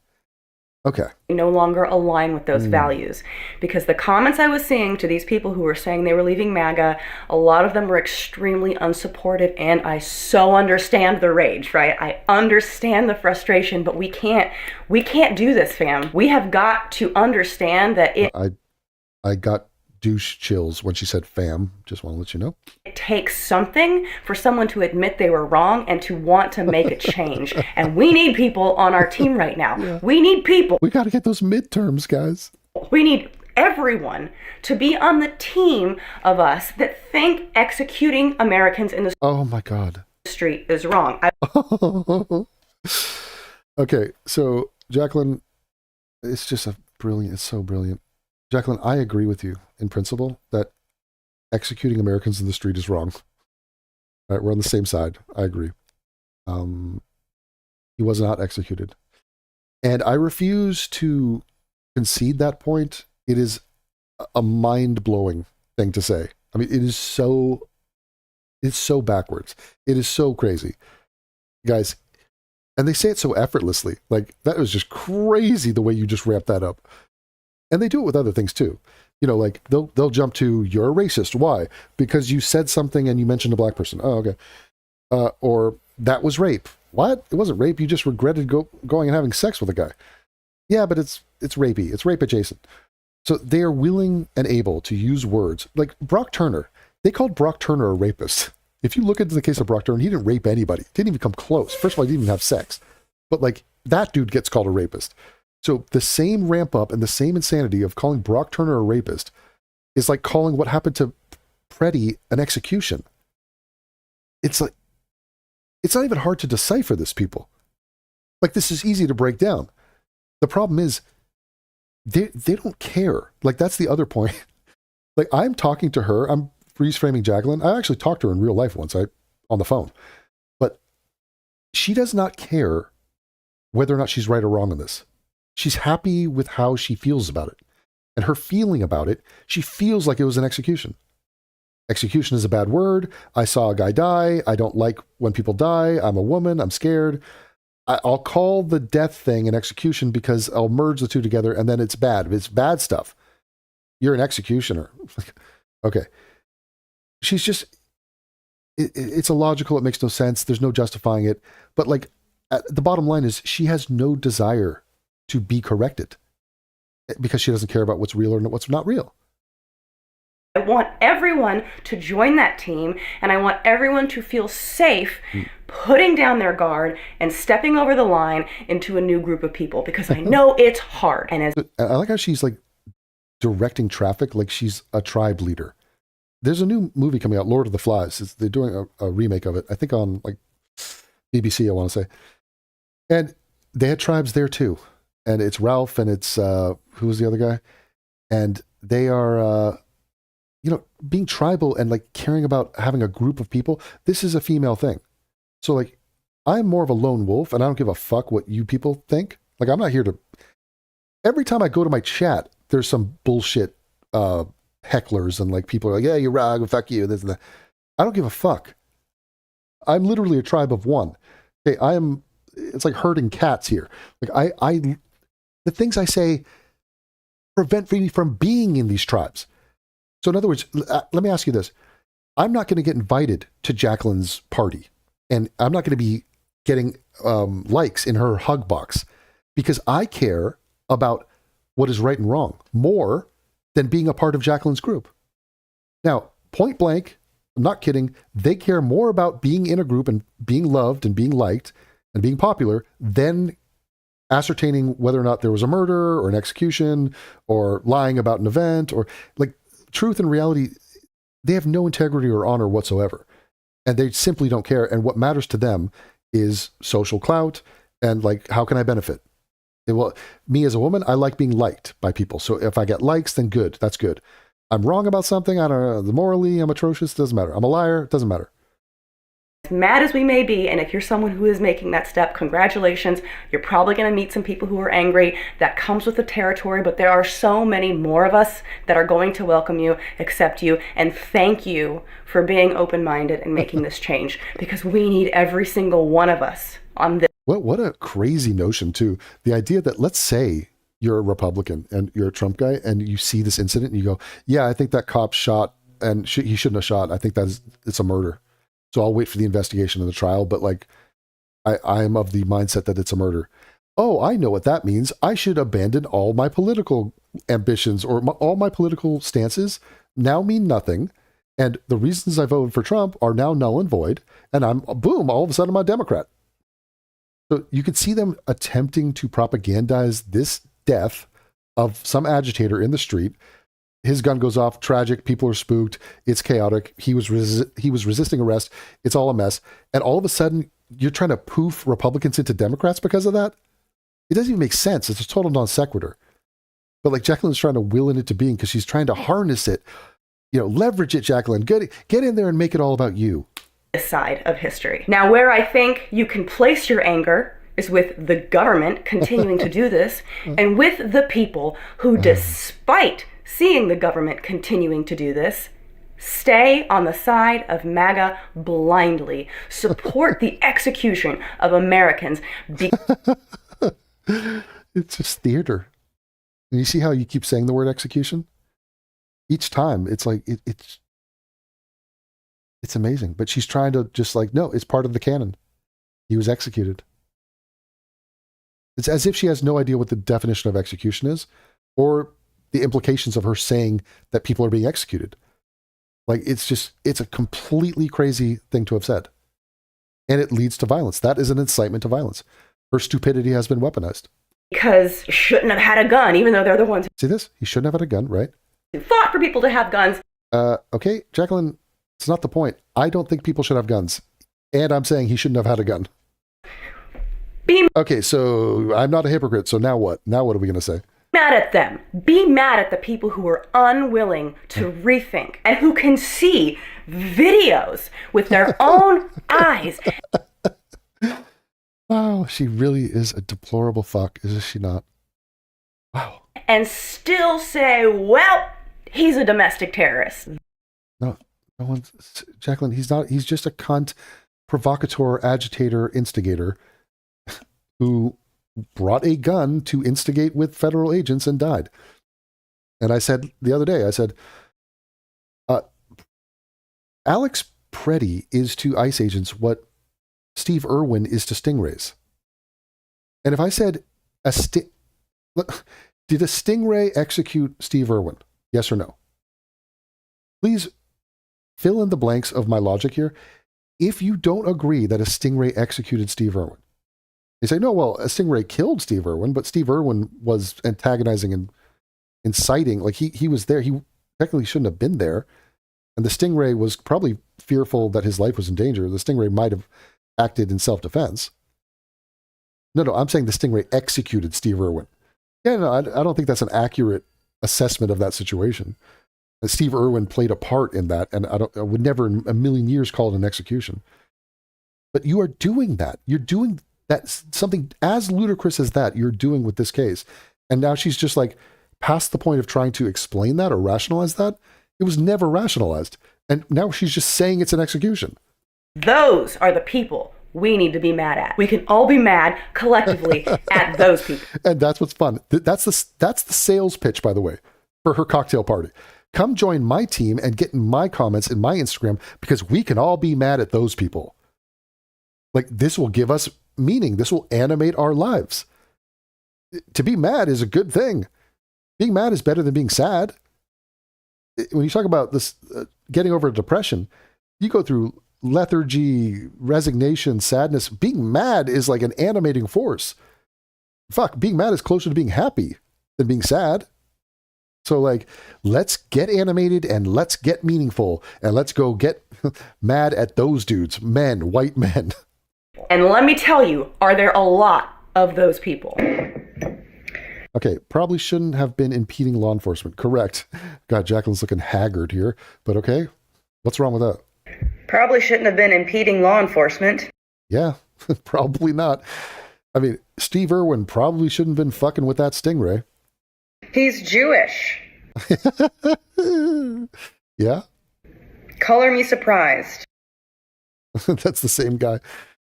Okay. No longer align with those values. Because the comments I was seeing to these people who were saying they were leaving MAGA, a lot of them were extremely unsupportive, and I so understand the rage, right? I understand the frustration, but we can't do this, fam. We have got to understand that I got douche chills when she said fam. Just want to let you know. It takes something for someone to admit they were wrong and to want to make a change. And we need people on our team right now. Yeah. We need people. We got to get those midterms, guys. We need everyone to be on the team of us that think executing Americans in the oh my God street is wrong. Okay, so Jacqueline, it's just it's so brilliant. Jacqueline, I agree with you in principle that executing Americans in the street is wrong. All right, we're on the same side. I agree. He was not executed. And I refuse to concede that point. It is a mind-blowing thing to say. I mean, it's so backwards. It is so crazy. Guys, and they say it so effortlessly. Like, that was just crazy the way you just wrapped that up. And they do it with other things too. You know, like they'll jump to, you're a racist. Why? Because you said something and you mentioned a black person. Oh, okay. Or that was rape. What? It wasn't rape. You just regretted going and having sex with a guy. Yeah, but it's rapey. It's rape adjacent. So they are willing and able to use words like Brock Turner. They called Brock Turner a rapist. If you look into the case of Brock Turner, he didn't rape anybody. Didn't even come close. First of all, he didn't even have sex. But like, that dude gets called a rapist. So the same ramp up and the same insanity of calling Brock Turner a rapist is like calling what happened to Preddy an execution. It's like, it's not even hard to decipher this, people. Like, this is easy to break down. The problem is they don't care. Like, that's the other point. Like, I'm talking to her. I'm freeze framing Jacqueline. I actually talked to her in real life once on the phone. But she does not care whether or not she's right or wrong on this. She's happy with how she feels about it. And her feeling about it, she feels like it was an execution. Execution is a bad word. I saw a guy die. I don't like when people die. I'm a woman. I'm scared. I'll call the death thing an execution because I'll merge the two together and then it's bad. It's bad stuff. You're an executioner. Okay. She's just, it's illogical. It makes no sense. There's no justifying it. But like, the bottom line is she has no desire to be corrected because she doesn't care about what's real or what's not real. I want everyone to join that team, and I want everyone to feel safe putting down their guard and stepping over the line into a new group of people, because I know it's hard. And I like how she's like directing traffic like she's a tribe leader. There's a new movie coming out, Lord of the Flies. They're doing a remake of it, I think on like BBC, I want to say. And they had tribes there too. And it's Ralph and it's, who's the other guy? And they are, being tribal and like caring about having a group of people. This is a female thing. So like, I'm more of a lone wolf and I don't give a fuck what you people think. Like, I'm not here to, every time I go to my chat, there's some bullshit hecklers and like people are like, yeah, you're wrong, fuck you, this and that. I don't give a fuck. I'm literally a tribe of one. Okay, it's like herding cats here. Like the things I say prevent me from being in these tribes. So in other words, let me ask you this. I'm not going to get invited to Jacqueline's party, and I'm not going to be getting likes in her hug box because I care about what is right and wrong more than being a part of Jacqueline's group. Now, point blank, I'm not kidding. They care more about being in a group and being loved and being liked and being popular than ascertaining whether or not there was a murder or an execution or lying about an event or like truth and reality. They have no integrity or honor whatsoever. And they simply don't care. And what matters to them is social clout and like, how can I benefit? Well, me as a woman, I like being liked by people. So if I get likes, then good. That's good. I'm wrong about something. I don't know. Morally, I'm atrocious. Doesn't matter. I'm a liar. Doesn't matter. As mad as we may be, and if you're someone who is making that step, congratulations. You're probably going to meet some people who are angry. That comes with the territory, but there are so many more of us that are going to welcome you, accept you, and thank you for being open-minded and making this change, because we need every single one of us on this. What a crazy notion, too. The idea that, let's say you're a Republican and you're a Trump guy and you see this incident and you go, yeah, I think that cop shot and he shouldn't have shot. I think it's a murder. So I'll wait for the investigation and the trial. But like, I am of the mindset that it's a murder. oh, I know what that means. I should abandon all my political ambitions, or all my political stances now mean nothing. And the reasons I voted for Trump are now null and void. And boom, all of a sudden I'm a Democrat. So you could see them attempting to propagandize this death of some agitator in the street. His gun goes off, tragic, people are spooked, it's chaotic, he was resisting arrest, it's all a mess. And all of a sudden, you're trying to poof Republicans into Democrats because of that? It doesn't even make sense. It's a total non sequitur. But like Jacqueline's trying to will it into being because she's trying to harness it. You know, leverage it, Jacqueline. Get in there and make it all about you. This side of history. Now, where I think you can place your anger is with the government continuing to do this, and with the people who, despite seeing the government continuing to do this, stay on the side of MAGA blindly, support the execution of Americans. It's just theater. And you see how you keep saying the word execution? Each time, it's like, it's amazing. But she's trying to just like, no, it's part of the canon. He was executed. It's as if she has no idea what the definition of execution is, or the implications of her saying that people are being executed. Like, it's a completely crazy thing to have said. And it leads to violence. That is an incitement to violence. Her stupidity has been weaponized. Because shouldn't have had a gun, even though they're the ones See this? He shouldn't have had a gun, right? who fought for people to have guns. Okay, Jacqueline, it's not the point. I don't think people should have guns. And I'm saying he shouldn't have had a gun. Okay, so I'm not a hypocrite, so now what? Now what are we going to say? Mad at them. Be mad at the people who are unwilling to rethink and who can see videos with their own eyes. Wow, she really is a deplorable fuck, is she not? Wow. And still say, well, he's a domestic terrorist. No one's, Jacqueline, he's not, he's just a cunt, provocateur, agitator, instigator who brought a gun to instigate with federal agents and died. And I said the other day, I said, Alex Preddy is to ICE agents what Steve Irwin is to stingrays. And if I said, did a stingray execute Steve Irwin? Yes or no? Please fill in the blanks of my logic here. If you don't agree that a stingray executed Steve Irwin, you say, no, well, a stingray killed Steve Irwin, but Steve Irwin was antagonizing and inciting. Like he was there. He technically shouldn't have been there. And the stingray was probably fearful that his life was in danger. The stingray might have acted in self-defense. No, I'm saying the stingray executed Steve Irwin. Yeah, no, I don't think that's an accurate assessment of that situation. Steve Irwin played a part in that, and I would never in a million years call it an execution. But you are doing that. You're doing that, something as ludicrous as that you're doing with this case. And now she's just like past the point of trying to explain that or rationalize that. It was never rationalized. And now she's just saying it's an execution. Those are the people we need to be mad at. We can all be mad collectively at those people. And that's what's fun. That's the sales pitch, by the way, for her cocktail party. Come join my team and get in my comments in my Instagram because we can all be mad at those people. Like, this will give us meaning. This will animate our lives. To be mad is a good thing. Being mad is better than being sad. When you talk about this, getting over depression, you go through lethargy, resignation, sadness. Being mad is like an animating force. Fuck, being mad is closer to being happy than being sad. So like, let's get animated and let's get meaningful and let's go get mad at those dudes, men, white men. And let me tell you, are there a lot of those people? Okay, probably shouldn't have been impeding law enforcement. Correct. God, Jacqueline's looking haggard here, but okay. What's wrong with that? Probably shouldn't have been impeding law enforcement. Yeah, probably not. I mean, Steve Irwin probably shouldn't have been fucking with that stingray. He's Jewish. Yeah? Color me surprised. That's the same guy.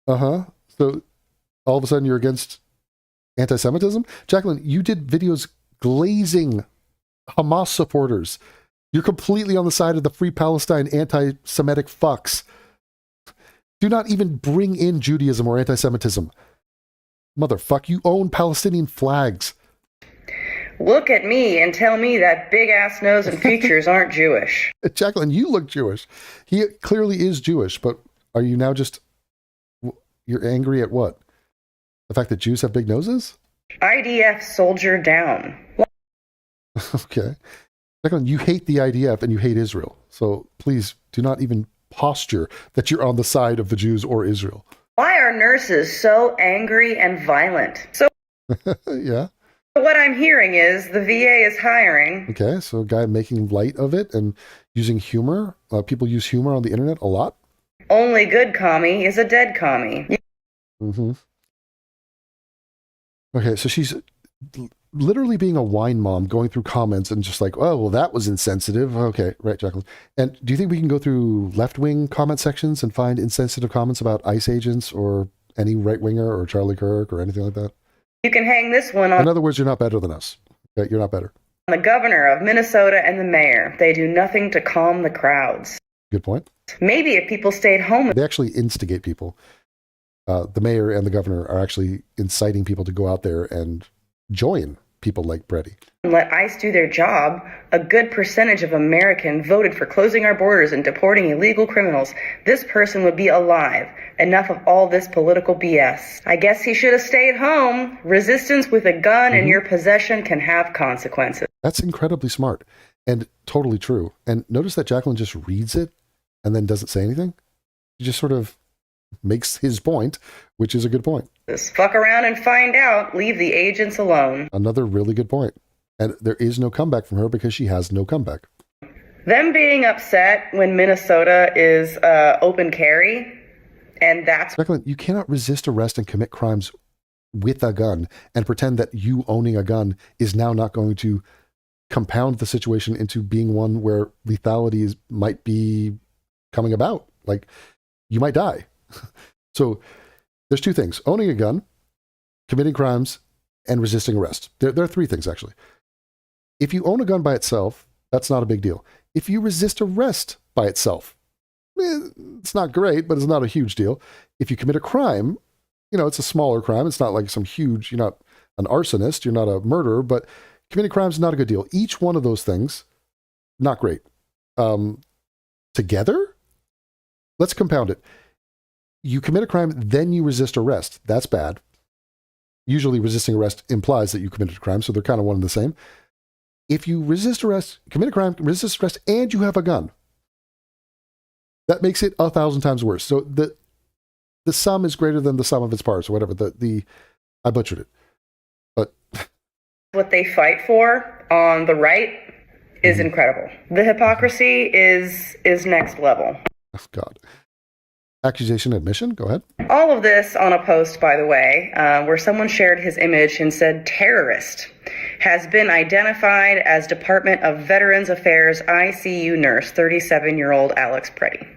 Uh-huh. So all of a sudden you're against anti-Semitism? Jacqueline, you did videos glazing Hamas supporters. You're completely on the side of the Free Palestine anti-Semitic fucks. Do not even bring in Judaism or anti-Semitism. Motherfuck, you own Palestinian flags. Look at me and tell me that big-ass nose and features aren't Jewish. Jacqueline, you look Jewish. He clearly is Jewish, but are you now just... You're angry at what? The fact that Jews have big noses? IDF soldier down. Okay. Jacqueline, you hate the IDF and you hate Israel. So please do not even posture that you're on the side of the Jews or Israel. Why are nurses so angry and violent? So Yeah. what I'm hearing is the VA is hiring. Okay, so a guy making light of it and using humor. People use humor on the internet a lot. Only good commie is a dead commie. Mm-hmm. Okay, so she's literally being a wine mom, going through comments and just like, oh, well, that was insensitive. Okay, right, Jacqueline. And do you think we can go through left-wing comment sections and find insensitive comments about ICE agents or any right-winger or Charlie Kirk or anything like that? You can hang this one on In other words, you're not better than us. Okay, you're not better. the governor of Minnesota and the mayor. They do nothing to calm the crowds. Good point. Maybe if people stayed home They actually instigate people. The mayor and the governor are actually inciting people to go out there and join people like Brady. and let ICE do their job, a good percentage of Americans voted for closing our borders and deporting illegal criminals. This person would be alive. Enough of all this political BS. I guess he should have stayed home. Resistance with a gun in your possession can have consequences. That's incredibly smart and totally true. And notice that Jacqueline just reads it and then doesn't say anything. She just sort of makes his point, which is a good point. Just fuck around and find out. Leave the agents alone. Another really good point. And there is no comeback from her because she has no comeback. Them being upset when Minnesota is open carry, and that's Jacqueline, you cannot resist arrest and commit crimes with a gun and pretend that you owning a gun is now not going to compound the situation into being one where lethality might be coming about. Like, you might die. So there's two things: owning a gun, committing crimes, and resisting arrest. There are three things, actually. If you own a gun by itself, that's not a big deal. If you resist arrest by itself, it's not great, but it's not a huge deal. If you commit a crime, it's a smaller crime. It's not like some huge, you're not an arsonist, you're not a murderer, but committing crimes is not a good deal. Each one of those things, not great. Together, let's compound it. You commit a crime, then you resist arrest. That's bad. Usually resisting arrest implies that you committed a crime, so they're kind of one and the same. If you resist arrest, commit a crime, resist arrest, and you have a gun, that makes it 1,000 times worse. So the sum is greater than the sum of its parts, or whatever. I butchered it. But what they fight for on the right is incredible. The hypocrisy is next level. oh God. Accusation admission, go ahead. All of this on a post, by the way, where someone shared his image and said terrorist has been identified as Department of Veterans Affairs ICU nurse, 37-year-old Alex Preddy.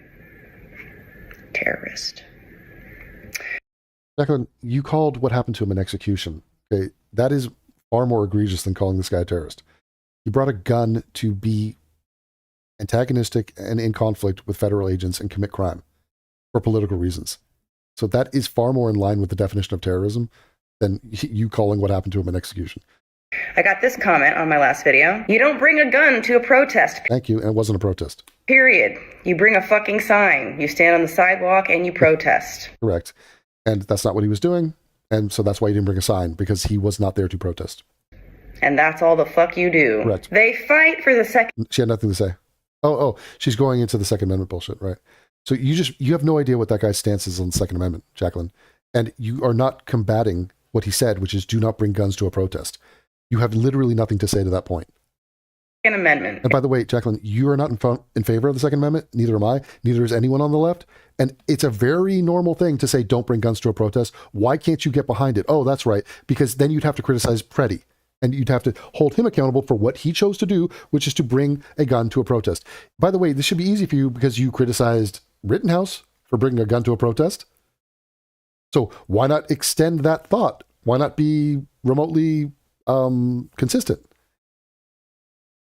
Terrorist. Jacqueline, you called what happened to him an execution. Okay, that is far more egregious than calling this guy a terrorist. He brought a gun to be antagonistic and in conflict with federal agents and commit crime for political reasons. So that is far more in line with the definition of terrorism than you calling what happened to him an execution. I got this comment on my last video. You don't bring a gun to a protest, Thank you, and it wasn't a protest. period. You bring a fucking sign. You stand on the sidewalk and you protest. Correct. And that's not what he was doing, and so that's why he didn't bring a sign, because he was not there to protest. And that's all the fuck you do. Correct. They fight for the second. She had nothing to say. Oh, she's going into the Second Amendment bullshit, right? So you have no idea what that guy's stance is on the Second Amendment, Jacqueline. And you are not combating what he said, which is do not bring guns to a protest. You have literally nothing to say to that point. Second Amendment. And by the way, Jacqueline, you are not in favor of the Second Amendment. Neither am I. Neither is anyone on the left. And it's a very normal thing to say, don't bring guns to a protest. Why can't you get behind it? Oh, that's right. Because then you'd have to criticize Preddy. And you'd have to hold him accountable for what he chose to do, which is to bring a gun to a protest. By the way, this should be easy for you because you criticized Rittenhouse for bringing a gun to a protest. So why not extend that thought? Why not be remotely consistent?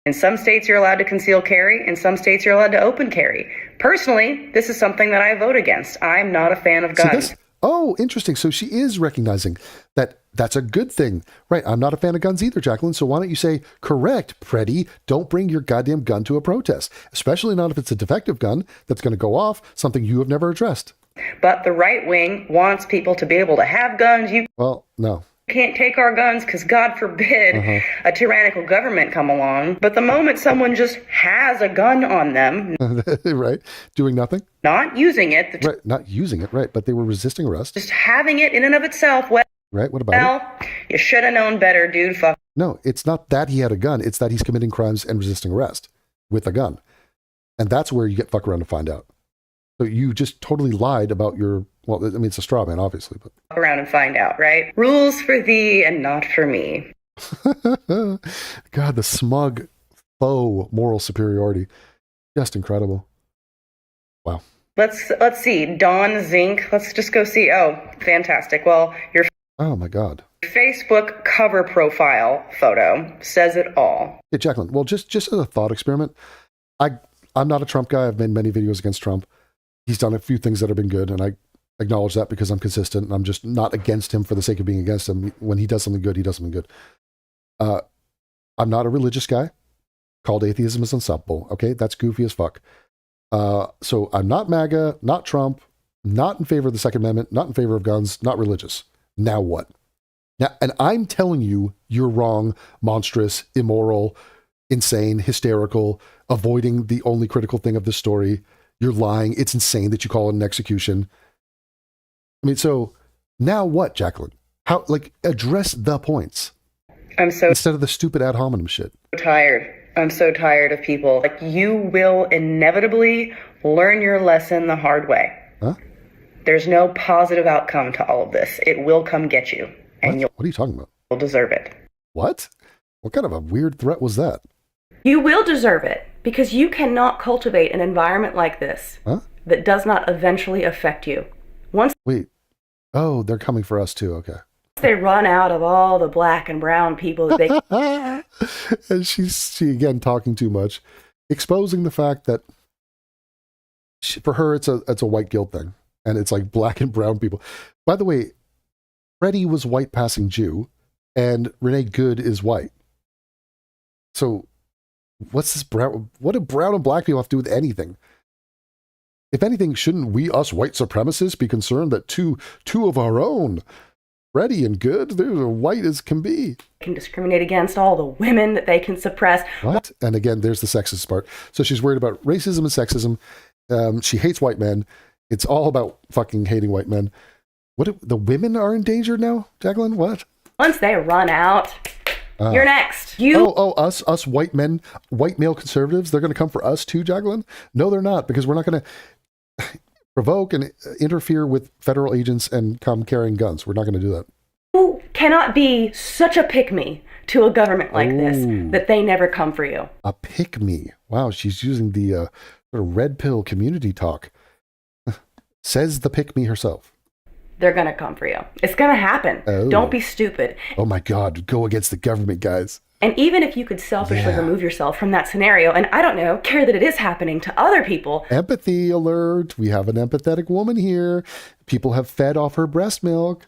In some states, you're allowed to conceal carry. In some states, you're allowed to open carry. Personally, this is something that I vote against. I'm not a fan of guns. Oh, interesting. So she is recognizing that that's a good thing. Right. I'm not a fan of guns either, Jacqueline. So why don't you say, correct, Preddy, don't bring your goddamn gun to a protest, especially not if it's a defective gun that's going to go off, something you have never addressed. But the right wing wants people to be able to have guns. You Well, no. can't take our guns because, God forbid, a tyrannical government come along. But the moment someone just has a gun on them, Right. Doing nothing. not using it, Right. Not using it. Right. But they were resisting arrest. just having it in and of itself, well, Right. What about it? you should have known better, dude. Fuck. No, it's not that he had a gun. It's that he's committing crimes and resisting arrest with a gun. And that's where you get fuck around to find out. So you just totally lied about your, well, I mean, it's a straw man, obviously, but. Around and find out, right? Rules for thee and not for me. God, the smug, faux moral superiority. Just incredible. Wow. Let's see. Dawn Zink. Let's just go see. Oh, fantastic. Well, your Oh my God. Facebook cover profile photo says it all. Hey, Jacqueline, well, just as a thought experiment, I'm not a Trump guy. I've made many videos against Trump. He's done a few things that have been good, and I acknowledge that because I'm consistent, and I'm just not against him for the sake of being against him. When he does something good, he does something good. I'm not a religious guy. Called atheism is unstoppable. Okay, that's goofy as fuck. So I'm not MAGA, not Trump, not in favor of the Second Amendment, not in favor of guns, not religious. Now what? Now, and I'm telling you, you're wrong, monstrous, immoral, insane, hysterical, avoiding the only critical thing of this story. You're lying. It's insane that you call it an execution. I mean, so now what, Jacqueline? How, like, address the points I'm so instead of the stupid ad hominem shit. tired. I'm so tired of people. Like, you will inevitably learn your lesson the hard way. Huh? There's no positive outcome to all of this. It will come get you, and What are you talking about? you'll deserve it. What? What kind of a weird threat was that? You will deserve it because you cannot cultivate an environment like this that does not eventually affect you. Once Wait. Oh, they're coming for us too. Okay. they run out of all the black and brown people that they And she again talking too much, exposing the fact that for her it's a white guilt thing, and it's like black and brown people. By the way, Freddie was white passing Jew, and Renee Good is white. So what's this brown? What do brown and black people have to do with anything? If anything, shouldn't we, us white supremacists, be concerned that two of our own, Freddie and Good, they're white as can be? can discriminate against, all the women that they can suppress. What? And again, there's the sexist part. So she's worried about racism and sexism. She hates white men. It's all about fucking hating white men. What? The women are in danger now, Jacqueline? What? Once they run out, you're next. You Us white men, white male conservatives, they're going to come for us too, Jacqueline? No, they're not, because we're not going to provoke and interfere with federal agents and come carrying guns. We're not going to do that. You cannot be such a pick-me to a government like this that they never come for you. A pick-me. Wow, she's using the sort of red pill community talk. Says the pick-me herself. They're going to come for you. It's going to happen. Oh. Don't be stupid. Oh my God, go against the government, guys. And even if you could selfishly remove yourself from that scenario, and I don't know, care that it is happening to other people. Empathy alert. We have an empathetic woman here. People have fed off her breast milk.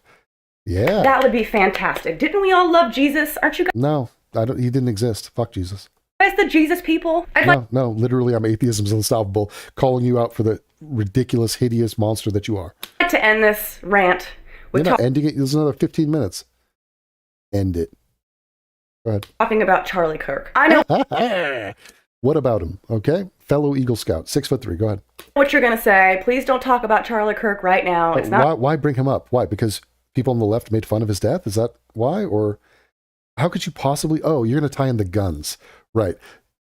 Yeah. That would be fantastic. Didn't we all love Jesus? Aren't you No, I don't. He didn't exist. Fuck Jesus. guys the Jesus people? No, literally, I'm atheism's unstoppable, calling you out for the ridiculous, hideous monster that you are. I'd like to end this rant with You're not ending it. There's another 15 minutes. End it. Go ahead. talking about Charlie Kirk. I know What about him? Okay, fellow Eagle Scout, 6'3". Go ahead. what you're going to say. Please don't talk about Charlie Kirk right now. It's not. Why bring him up? Why? Because people on the left made fun of his death? Is that why? Or how could you possibly? Oh, you're going to tie in the guns, right?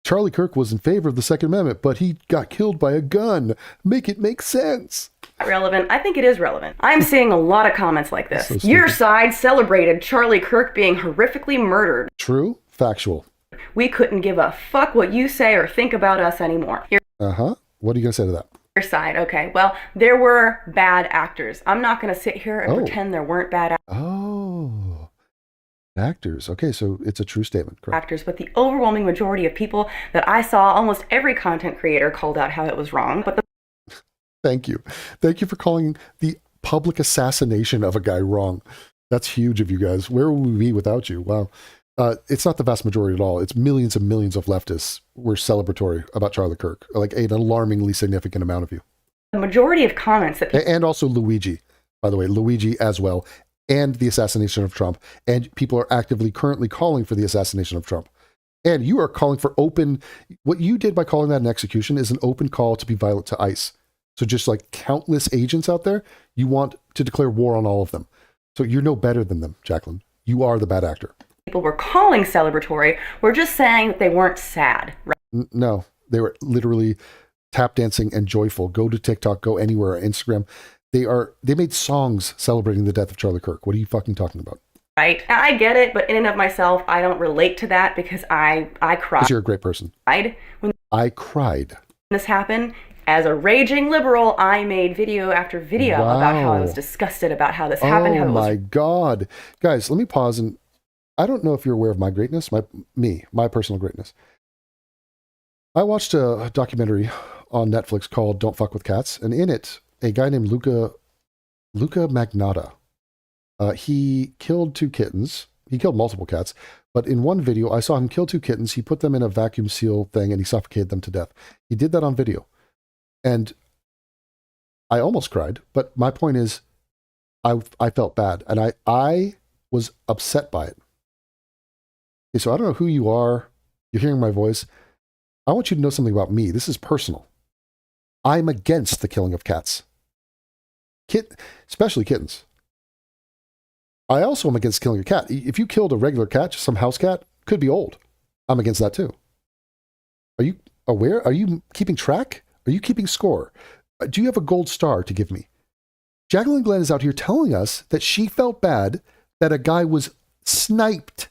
Charlie Kirk was in favor of the Second Amendment, but he got killed by a gun. Make it make sense. Relevant. I think it is relevant. I'm seeing a lot of comments like this. So stupid. Your side celebrated Charlie Kirk being horrifically murdered. True, factual. We couldn't give a fuck what you say or think about us anymore. Your What are you going to say to that? side, okay. Well, there were bad actors. I'm not going to sit here and pretend there weren't bad Oh, actors. Okay, so it's a true statement. Correct. actors, but the overwhelming majority of people that I saw, almost every content creator called out how it was wrong. But Thank you. Thank you for calling the public assassination of a guy wrong. That's huge of you guys. Where would we be without you? Wow. It's not the vast majority at all. It's millions and millions of leftists were celebratory about Charlie Kirk, like an alarmingly significant amount of you. The majority of comments that people... And also Luigi, by the way, Luigi as well, and the assassination of Trump. And people are actively currently calling for the assassination of Trump. And you are calling for open... What you did by calling that an execution is an open call to be violent to ICE. So just like countless agents out there, you want to declare war on all of them. So you're no better than them, Jacqueline. You are the bad actor. People were calling celebratory were just saying that they weren't sad. Right? No, they were literally tap dancing and joyful. Go to TikTok, go anywhere, Instagram. They made songs celebrating the death of Charlie Kirk. What are you fucking talking about? Right. I get it, but in and of myself, I don't relate to that because I cried. Because you're a great person. When I cried. This happened. As a raging liberal, I made video after video about how I was disgusted about how this happened. Oh my God. Guys, let me pause, and I don't know if you're aware of my greatness, my personal greatness. I watched a documentary on Netflix called Don't Fuck with Cats, and in it, a guy named Luca Magnotta, he killed 2 kittens. He killed multiple cats, but in one video, I saw him kill 2 kittens. He put them in a vacuum seal thing, and he suffocated them to death. He did that on video. And I almost cried, but my point is, I felt bad, and I was upset by it. Okay, so I don't know who you are. You're hearing my voice. I want you to know something about me. This is personal. I'm against the killing of cats. Especially kittens. I also am against killing a cat. If you killed a regular cat, just some house cat, could be old. I'm against that too. Are you aware? Are you keeping track? Are you keeping score? Do you have a gold star to give me? Jacqueline Glenn is out here telling us that she felt bad that a guy was sniped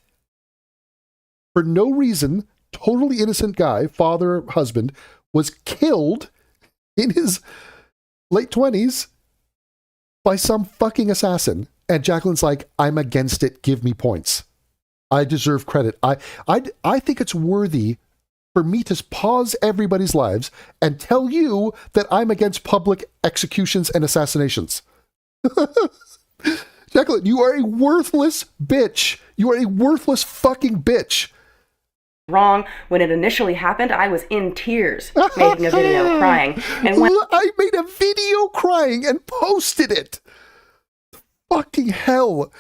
for no reason. Totally innocent guy, father, husband, was killed in his late 20s by some fucking assassin. And Jacqueline's like, I'm against it. Give me points. I deserve credit. I think it's worthy for me to pause everybody's lives and tell you that I'm against public executions and assassinations. Jacqueline, you are a worthless bitch. You are a worthless fucking bitch. Wrong. When it initially happened, I was in tears making a video crying. And when I made a video crying and posted it. Fucking hell.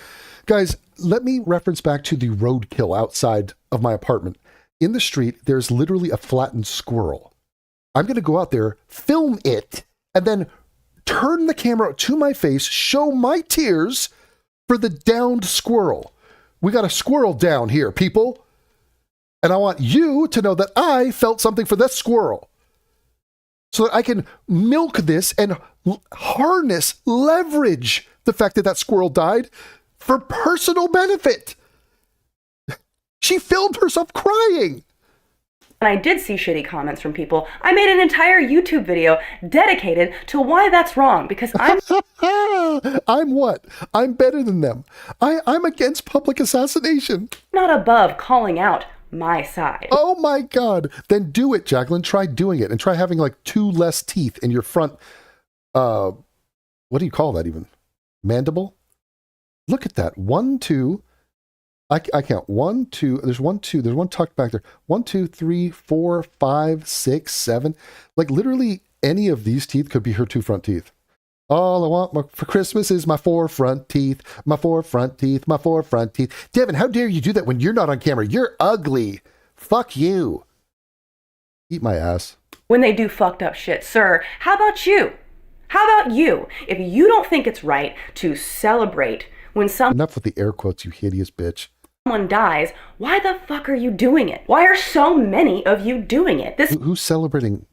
Guys, let me reference back to the roadkill outside of my apartment. In the street, there's literally a flattened squirrel. I'm going to go out there, film it, and then turn the camera to my face, show my tears for the downed squirrel. We got a squirrel down here, people. And I want you to know that I felt something for that squirrel. So that I can milk this and harness, leverage the fact that that squirrel died for personal benefit. She filmed herself crying. When I did see shitty comments from people, I made an entire YouTube video dedicated to why that's wrong, because I'm what? I'm better than them. I'm against public assassination. Not above calling out my side. Oh my God. Then do it, Jacqueline. Try doing it and try having like 2 less teeth in your front, what do you call that even? Mandible? Look at that. 1, 2. I count 1, 2. There's 1, 2. There's one tucked back there. 1, 2, 3, 4, 5, 6, 7. Like literally any of these teeth could be her 2 front teeth. All I want for Christmas is my 4 front teeth, my 4 front teeth, my 4 front teeth. Devin, how dare you do that when you're not on camera? You're ugly. Fuck you. Eat my ass. When they do fucked up shit, sir, how about you? How about you? If you don't think it's right to celebrate when Enough with the air quotes, you hideous bitch. Someone dies, why the fuck are you doing it? Why are so many of you doing it? This Who's celebrating?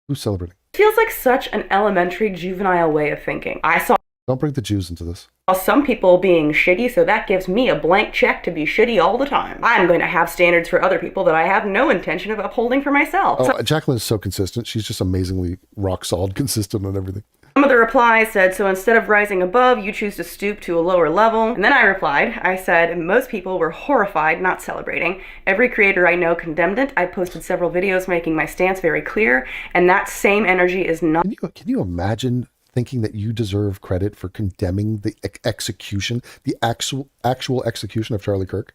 Who's celebrating? feels like such an elementary juvenile way of thinking. I saw Don't bring the Jews into this. some people being shitty, so that gives me a blank check to be shitty all the time. I'm going to have standards for other people that I have no intention of upholding for myself. Oh, Jacqueline is so consistent. She's just amazingly rock solid consistent on everything. Some of the replies said, so instead of rising above, you choose to stoop to a lower level. And then I replied, I said, most people were horrified, not celebrating. Every creator I know condemned it. I posted several videos making my stance very clear, and that same energy is not... Can you imagine thinking that you deserve credit for condemning the execution, the actual execution of Charlie Kirk?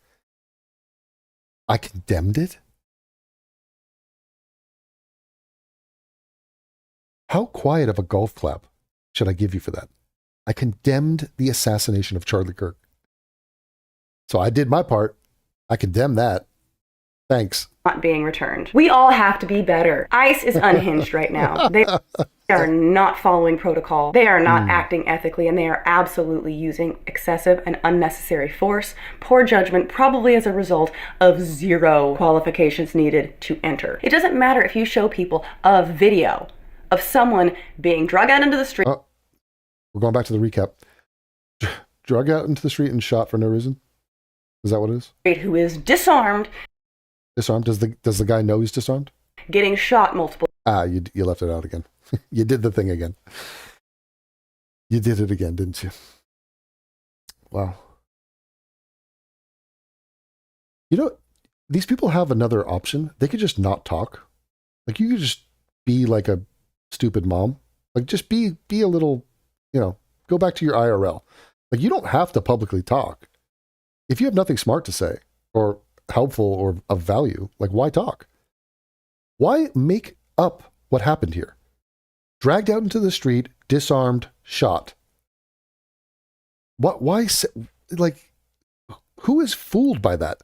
I condemned it? How quiet of a golf clap should I give you for that? I condemned the assassination of Charlie Kirk. So I did my part. I condemn that. Thanks. Not being returned. We all have to be better. ICE is unhinged right now. They are not following protocol. They are not acting ethically, and they are absolutely using excessive and unnecessary force, poor judgment, probably as a result of zero qualifications needed to enter. It doesn't matter if you show people a video of someone being drug out into the street. We're going back to the recap. Drug out into the street and shot for no reason? Is that what it is? Who is disarmed. Disarmed? Does the guy know he's disarmed? Getting shot multiple. You left it out again. You did the thing again. You did it again, didn't you? Wow. You know, these people have another option. They could just not talk. Like, you could just be like a stupid mom. Like, just be a little, go back to your IRL. Like, you don't have to publicly talk. If you have nothing smart to say or helpful or of value, like, why talk? Why make up what happened here? Dragged out into the street, disarmed, shot. Why, like, who is fooled by that?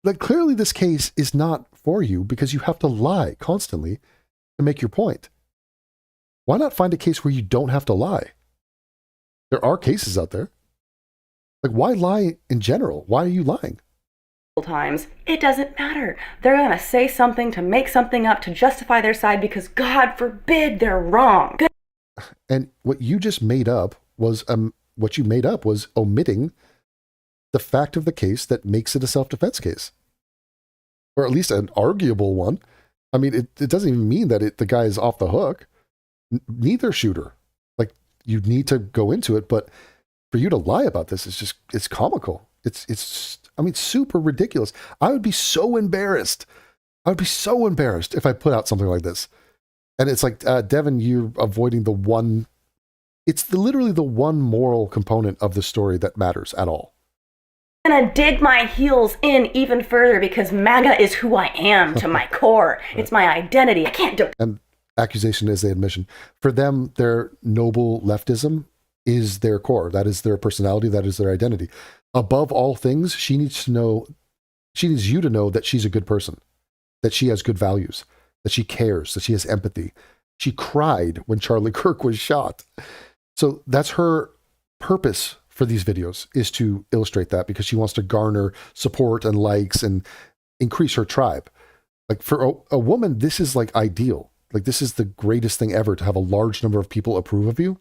Like, clearly this case is not for you because you have to lie constantly to make your point. Why not find a case where you don't have to lie? There are cases out there. Like, why lie in general? Why are you lying? Times, it doesn't matter. They're going to say something to make something up to justify their side because, God forbid, they're wrong. And what you just made up was omitting the fact of the case that makes it a self-defense case. Or at least an arguable one. I mean, it doesn't even mean that the guy is off the hook. Neither shooter. Like, you need to go into it, but for you to lie about this is it's comical. It's super ridiculous. I would be so embarrassed. If I put out something like this. And it's like, Devin, you're avoiding literally the one moral component of the story that matters at all. I'm gonna dig my heels in even further because MAGA is who I am to my core. Right. It's my identity. I can't do it. And accusation is the admission. For them, their noble leftism is their core. That is their personality. That is their identity. Above all things, she needs you to know that she's a good person, that she has good values, that she cares, that she has empathy. She cried when Charlie Kirk was shot. So that's her purpose for these videos, is to illustrate that, because she wants to garner support and likes and increase her tribe. Like, for a woman, this is like ideal. Like, this is the greatest thing ever, to have a large number of people approve of you.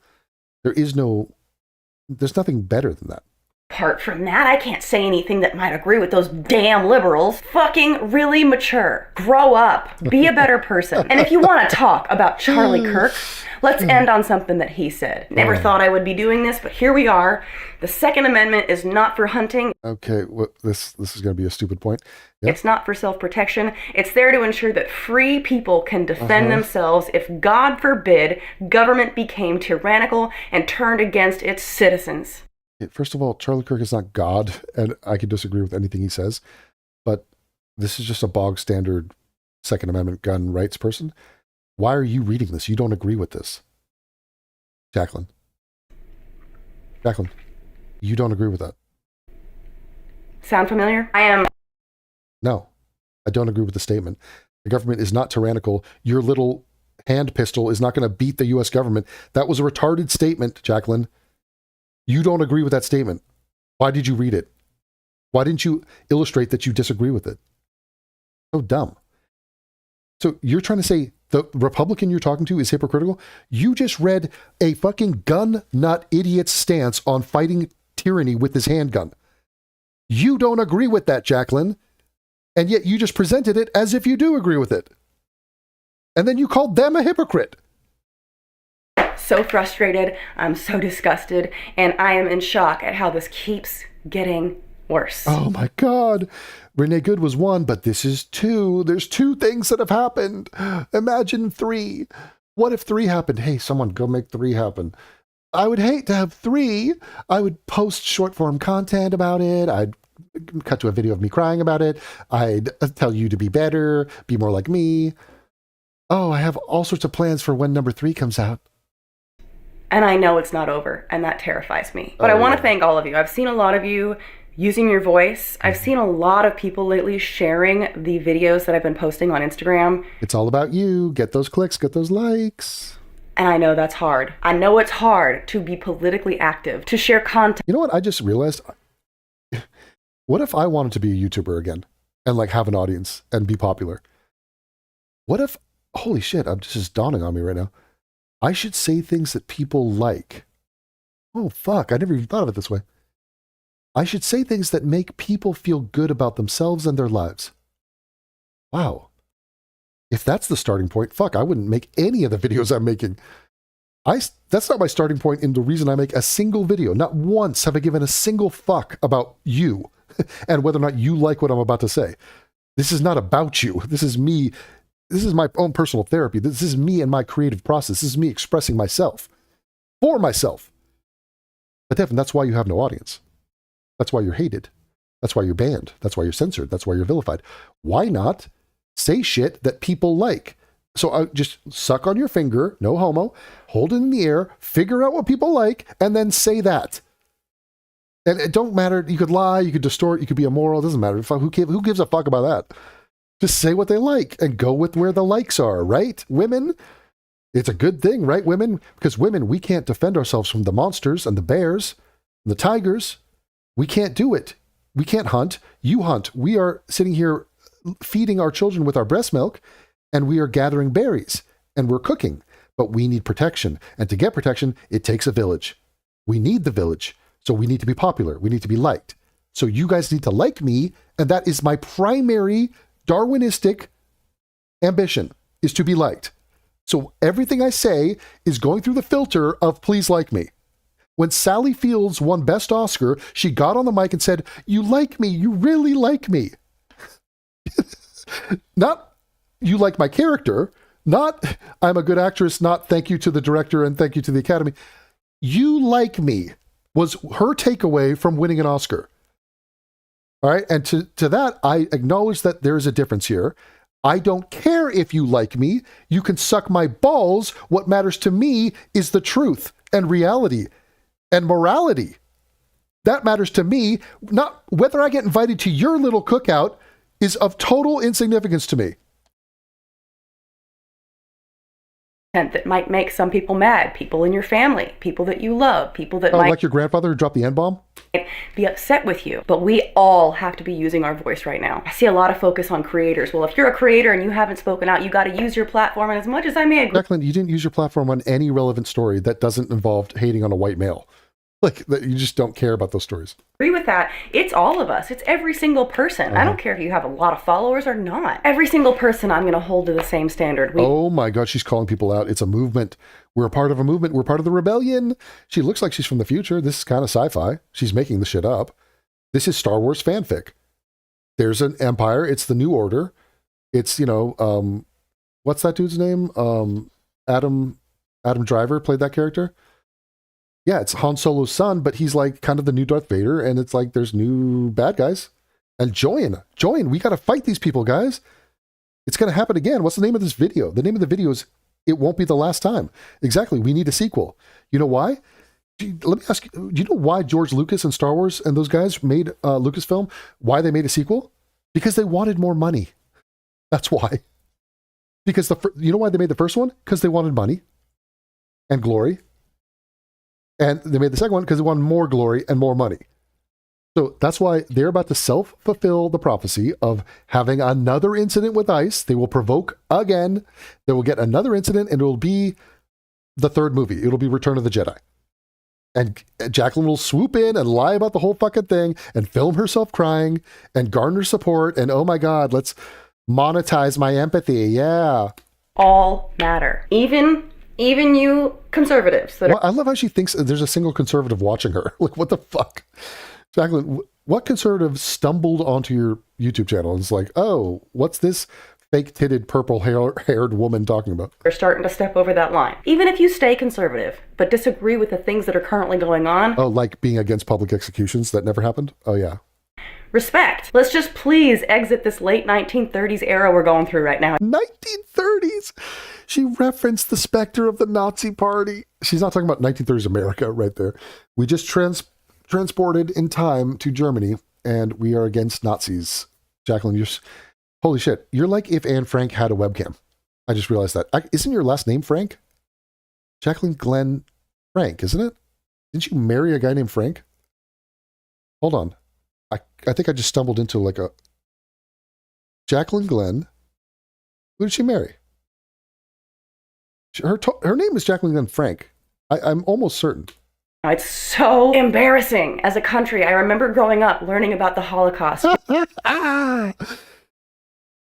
There's nothing better than that. Apart from that, I can't say anything that might agree with those damn liberals. Fucking really mature. Grow up. Be a better person. And if you want to talk about Charlie Kirk, let's end on something that he said. Never thought I would be doing this, but here we are. The Second Amendment is not for hunting. Okay, well, this is going to be a stupid point. Yep. It's not for self-protection. It's there to ensure that free people can defend themselves if, God forbid, government became tyrannical and turned against its citizens. First of all, Charlie Kirk is not God, and I can disagree with anything he says, but this is just a bog standard Second Amendment gun rights person. Why are you reading this? You don't agree with this. Jacqueline, you don't agree with that. Sound familiar? No, I don't agree with the statement. The government is not tyrannical. Your little hand pistol is not going to beat the U.S. government. That was a retarded statement, Jacqueline. You don't agree with that statement. Why did you read it? Why didn't you illustrate that you disagree with it? So dumb. So you're trying to say the Republican you're talking to is hypocritical? You just read a fucking gun nut idiot's stance on fighting tyranny with his handgun. You don't agree with that, Jacqueline. And yet you just presented it as if you do agree with it. And then you called them a hypocrite. So frustrated, I'm so disgusted, and I am in shock at how this keeps getting worse. Oh my God. Renee Good was one, but this is two. There's two things that have happened. Imagine three. What if 3 happened? Hey, someone go make 3 happen. I would hate to have 3. I would post short form content about it. I'd cut to a video of me crying about it. I'd tell you to be better, be more like me. Oh, I have all sorts of plans for when number 3 comes out. And I know it's not over, and that terrifies me. But I want to thank all of you. I've seen a lot of you using your voice. I've seen a lot of people lately sharing the videos that I've been posting on Instagram. It's all about you. Get those clicks, get those likes. And I know that's hard. I know it's hard to be politically active, to share content. You know what I just realized? What if I wanted to be a YouTuber again and like have an audience and be popular? What if, holy shit, this is dawning on me right now. I should say things that people like. Oh, fuck. I never even thought of it this way. I should say things that make people feel good about themselves and their lives. Wow. If that's the starting point, fuck, I wouldn't make any of the videos I'm making. That's not my starting point in the reason I make a single video. Not once have I given a single fuck about you and whether or not you like what I'm about to say. This is not about you. This is me. This is my own personal therapy. This is me and my creative process. This is me expressing myself for myself. But Devin, that's why you have no audience. That's why you're hated. That's why you're banned. That's why you're censored. That's why you're vilified. Why not say shit that people like? So I just suck on your finger, no homo, hold it in the air, figure out what people like, and then say that. And it don't matter. You could lie, you could distort, you could be immoral. It doesn't matter. Who gives a fuck about that? Just say what they like and go with where the likes are, right? Women, it's a good thing, right, women? Because women, we can't defend ourselves from the monsters and the bears and the tigers. We can't do it. We can't hunt. You hunt. We are sitting here feeding our children with our breast milk, and we are gathering berries, and we're cooking. But we need protection. And to get protection, it takes a village. We need the village. So we need to be popular. We need to be liked. So you guys need to like me, and that is my primary Darwinistic ambition, is to be liked. So everything I say is going through the filter of please like me. When Sally Fields won Best Oscar, she got on the mic and said, "You like me, you really like me." Not, "You like my character," not, "I'm a good actress," not, "Thank you to the director and thank you to the Academy." "You like me" was her takeaway from winning an Oscar. All right, and to that, I acknowledge that there is a difference here. I don't care if you like me. You can suck my balls. What matters to me is the truth and reality and morality. That matters to me. Not whether I get invited to your little cookout is of total insignificance to me. That might make some people mad, people in your family, people that you love, people that might like your grandfather who dropped the N-bomb? Be upset with you. But we all have to be using our voice right now. I see a lot of focus on creators. Well, if you're a creator and you haven't spoken out, you got to use your platform. And as much as I may agree, Jacqueline, you didn't use your platform on any relevant story that doesn't involve hating on a white male. Like, that you just don't care about those stories. Agree with that. It's all of us. It's every single person. I don't care if you have a lot of followers or not. Every single person I'm going to hold to the same standard. Oh my God, she's calling people out. It's a movement. We're a part of a movement. We're part of the rebellion. She looks like she's from the future. This is kind of sci-fi. She's making the shit up. This is Star Wars fanfic. There's an empire. It's the New Order. It's, what's that dude's name? Adam Driver played that character. Yeah, it's Han Solo's son, but he's like kind of the new Darth Vader, and it's like there's new bad guys. And join, we got to fight these people, guys. It's going to happen again. What's the name of this video? The name of the video is It Won't Be the Last Time. Exactly, we need a sequel. You know why? Let me ask you, do you know why George Lucas and Star Wars and those guys made Lucasfilm? Why they made a sequel? Because they wanted more money. That's why. Because you know why they made the first one? Because they wanted money and glory. And they made the second one because they wanted more glory and more money. So that's why they're about to self-fulfill the prophecy of having another incident with ICE. They will provoke again. They will get another incident, and it will be the third movie. It'll be Return of the Jedi. And Jacqueline will swoop in and lie about the whole fucking thing and film herself crying and garner support. And oh my God, let's monetize my empathy. Yeah. all matter. Even you conservatives that are... I love how she thinks there's a single conservative watching her. Like, what the fuck? Jacqueline, what conservative stumbled onto your YouTube channel and is like, oh, what's this fake-titted, purple-haired woman talking about? You're starting to step over that line. Even if you stay conservative, but disagree with the things that are currently going on. Oh, like being against public executions that never happened? Oh, yeah. Respect. Let's just please exit this late 1930s era we're going through right now. 1930s? She referenced the specter of the Nazi Party. She's not talking about 1930s America right there. We just transported in time to Germany, and we are against Nazis. Jacqueline, holy shit. You're like if Anne Frank had a webcam. I just realized that. Isn't your last name Frank? Jacqueline Glenn Frank, isn't it? Didn't you marry a guy named Frank? Hold on. I think I just stumbled into like a... Jacqueline Glenn. Who did she marry? Her name is Jacqueline Glenn Frank. I'm almost certain. It's so embarrassing as a country. I remember growing up learning about the Holocaust.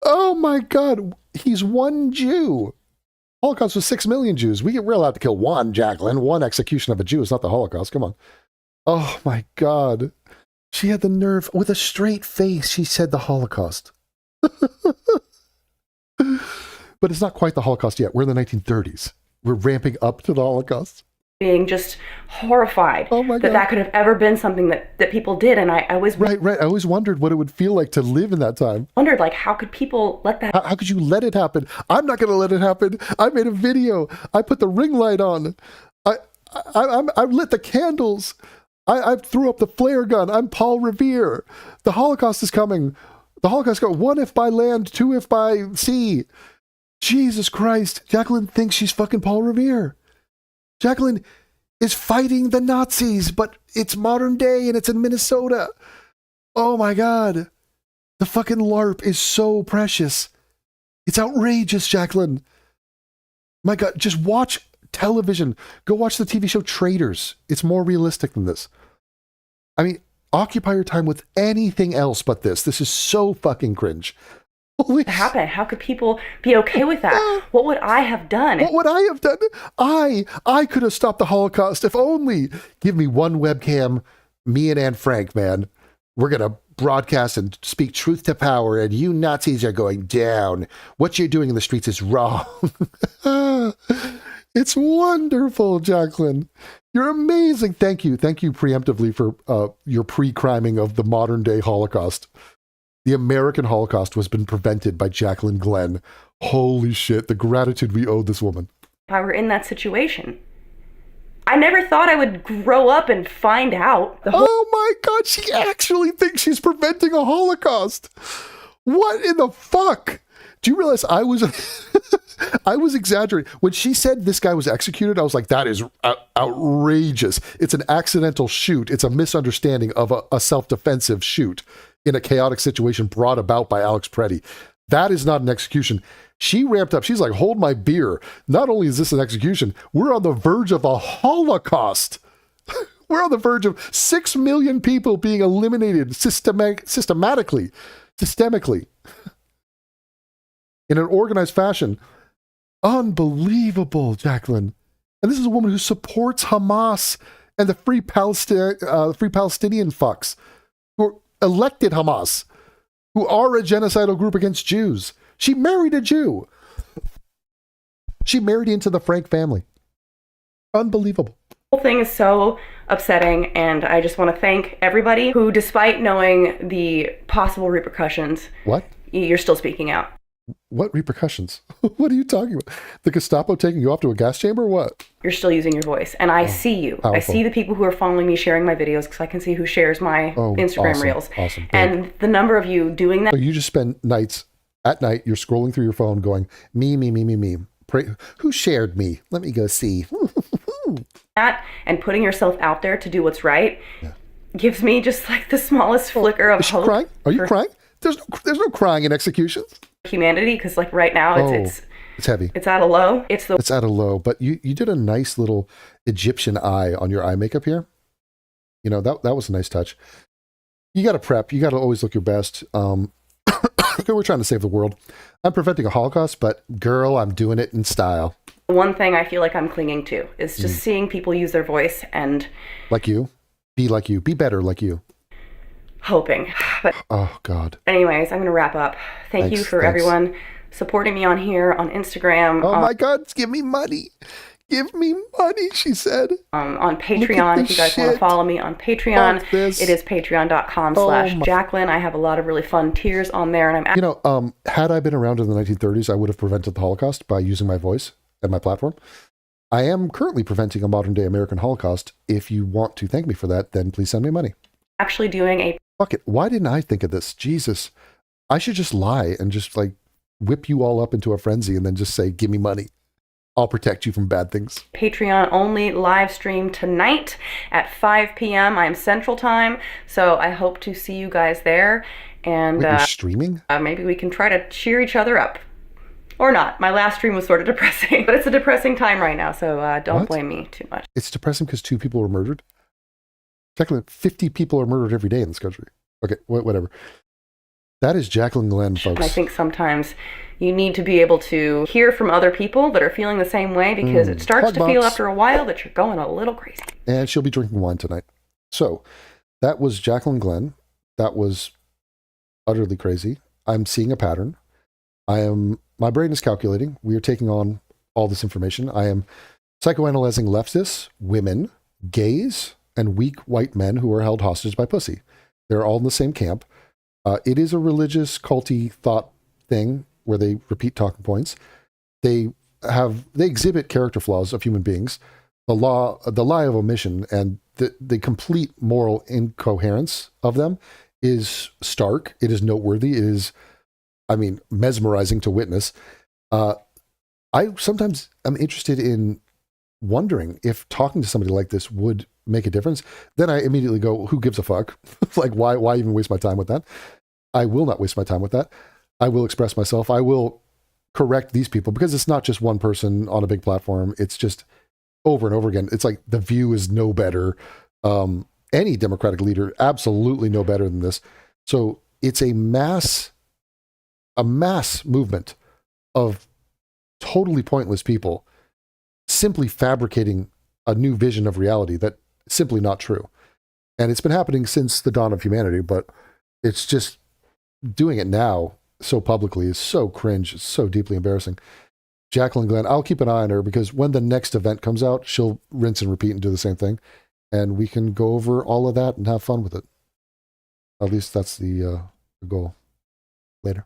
Oh my God. He's one Jew. Holocaust was 6 million Jews. We're allowed to kill one, Jacqueline. One execution of a Jew is not the Holocaust. Come on. Oh my God. She had the nerve, with a straight face, she said the Holocaust. But it's not quite the Holocaust yet. We're in the 1930s. We're ramping up to the Holocaust. Being just horrified that could have ever been something that people did. And I always... Right. I always wondered what it would feel like to live in that time. Wondered, like, how could people let that... How could you let it happen? I'm not going to let it happen. I made a video. I put the ring light on. I lit the candles. I threw up the flare gun. I'm Paul Revere. The Holocaust is coming. The Holocaust got 1 if by land, 2 if by sea. Jesus Christ. Jacqueline thinks she's fucking Paul Revere. Jacqueline is fighting the Nazis, but it's modern day and it's in Minnesota. Oh my God. The fucking LARP is so precious. It's outrageous, Jacqueline. My God, just watch television. Go watch the TV show Traitors. It's more realistic than this. I mean, occupy your time with anything else but this. This is so fucking cringe. Holy happen? How could people be okay with that? What would I have done? What would I have done? I could have stopped the Holocaust if only. Give me one webcam, me and Anne Frank, man. We're going to broadcast and speak truth to power, and you Nazis are going down. What you're doing in the streets is wrong. It's wonderful, Jacqueline. You're amazing. Thank you. Thank you preemptively for your pre-criming of the modern day Holocaust. The American Holocaust was been prevented by Jacqueline Glenn. Holy shit, the gratitude we owe this woman. If I were in that situation, I never thought I would grow up and find out. Oh my God, she actually thinks she's preventing a Holocaust. What in the fuck? Do you realize I was exaggerating? When she said this guy was executed, I was like, that is outrageous. It's an accidental shoot. It's a misunderstanding of a self-defensive shoot in a chaotic situation brought about by Alex Preddy. That is not an execution. She ramped up. She's like, hold my beer. Not only is this an execution, we're on the verge of a Holocaust. We're on the verge of 6 million people being eliminated systemically, in an organized fashion. Unbelievable, Jacqueline. And this is a woman who supports Hamas and the Free Palestinian fucks who elected Hamas, who are a genocidal group against Jews. She married a Jew. She married into the Frank family. Unbelievable. The whole thing is so upsetting, and I just want to thank everybody who, despite knowing the possible repercussions, you're still speaking out. What repercussions? What are you talking about? The Gestapo taking you off to a gas chamber? What? You're still using your voice. And I see you. Powerful. I see the people who are following me, sharing my videos, because I can see who shares my Instagram reels. Awesome. And the number of you doing that. So you just spend at night, you're scrolling through your phone going, me. Who shared me? Let me go see. That and putting yourself out there to do what's right gives me just like the smallest flicker of hope. Crying? Are you crying? There's no crying in executions. Humanity, because like right now it's heavy. It's at a low. It's at a low. But you did a nice little Egyptian eye on your eye makeup here. You know, that was a nice touch. You got to prep. You got to always look your best. We're trying to save the world. I'm preventing a Holocaust, but girl, I'm doing it in style. One thing I feel like I'm clinging to is just seeing people use their voice and like you, be like you, be better like you. Hoping. But oh God. Anyways, I'm going to wrap up. Thanks, you for everyone supporting me on here, on Instagram, Oh my God, give me money. Give me money, she said. on Patreon. If you guys want to follow me on Patreon, it is patreon.com/Jacqueline. I have a lot of really fun tiers on there, and had I been around in the 1930s, I would have prevented the Holocaust by using my voice and my platform. I am currently preventing a modern day American Holocaust. If you want to thank me for that, then please send me money. Actually doing a... Fuck it. Why didn't I think of this? Jesus. I should just lie and just like whip you all up into a frenzy and then just say, give me money. I'll protect you from bad things. Patreon only live stream tonight at 5 p.m. I'm Central Time, so I hope to see you guys there. And Wait, you're streaming? Maybe we can try to cheer each other up. Or not. My last stream was sort of depressing, but it's a depressing time right now, so don't blame me too much. It's depressing because 2 people were murdered? Technically, 50 people are murdered every day in this country. Okay, whatever. That is Jacqueline Glenn, folks. And I think sometimes you need to be able to hear from other people that are feeling the same way, because it starts to feel after a while that you're going a little crazy. And she'll be drinking wine tonight. So, that was Jacqueline Glenn. That was utterly crazy. I'm seeing a pattern. My brain is calculating. We are taking on all this information. I am psychoanalyzing leftists, women, gays, and weak white men who are held hostage by pussy. They're all in the same camp. It is a religious, culty thought thing where they repeat talking points. They exhibit character flaws of human beings, the lie of omission, and the complete moral incoherence of them is stark. It is noteworthy. It is, mesmerizing to witness. I sometimes am interested in wondering if talking to somebody like this would make a difference. Then I immediately go, who gives a fuck? Like, why even waste my time with that? I will not waste my time with that. I will express myself. I will correct these people, because it's not just one person on a big platform. It's just over and over again. It's like The View is no better. Any Democratic leader, absolutely no better than this. So it's a mass movement of totally pointless people simply fabricating a new vision of reality that's simply not true. And it's been happening since the dawn of humanity, but it's just doing it now so publicly is so cringe. It's so deeply embarrassing. Jacqueline Glenn, I'll keep an eye on her, because when the next event comes out, she'll rinse and repeat and do the same thing. And we can go over all of that and have fun with it. At least that's the goal. Later.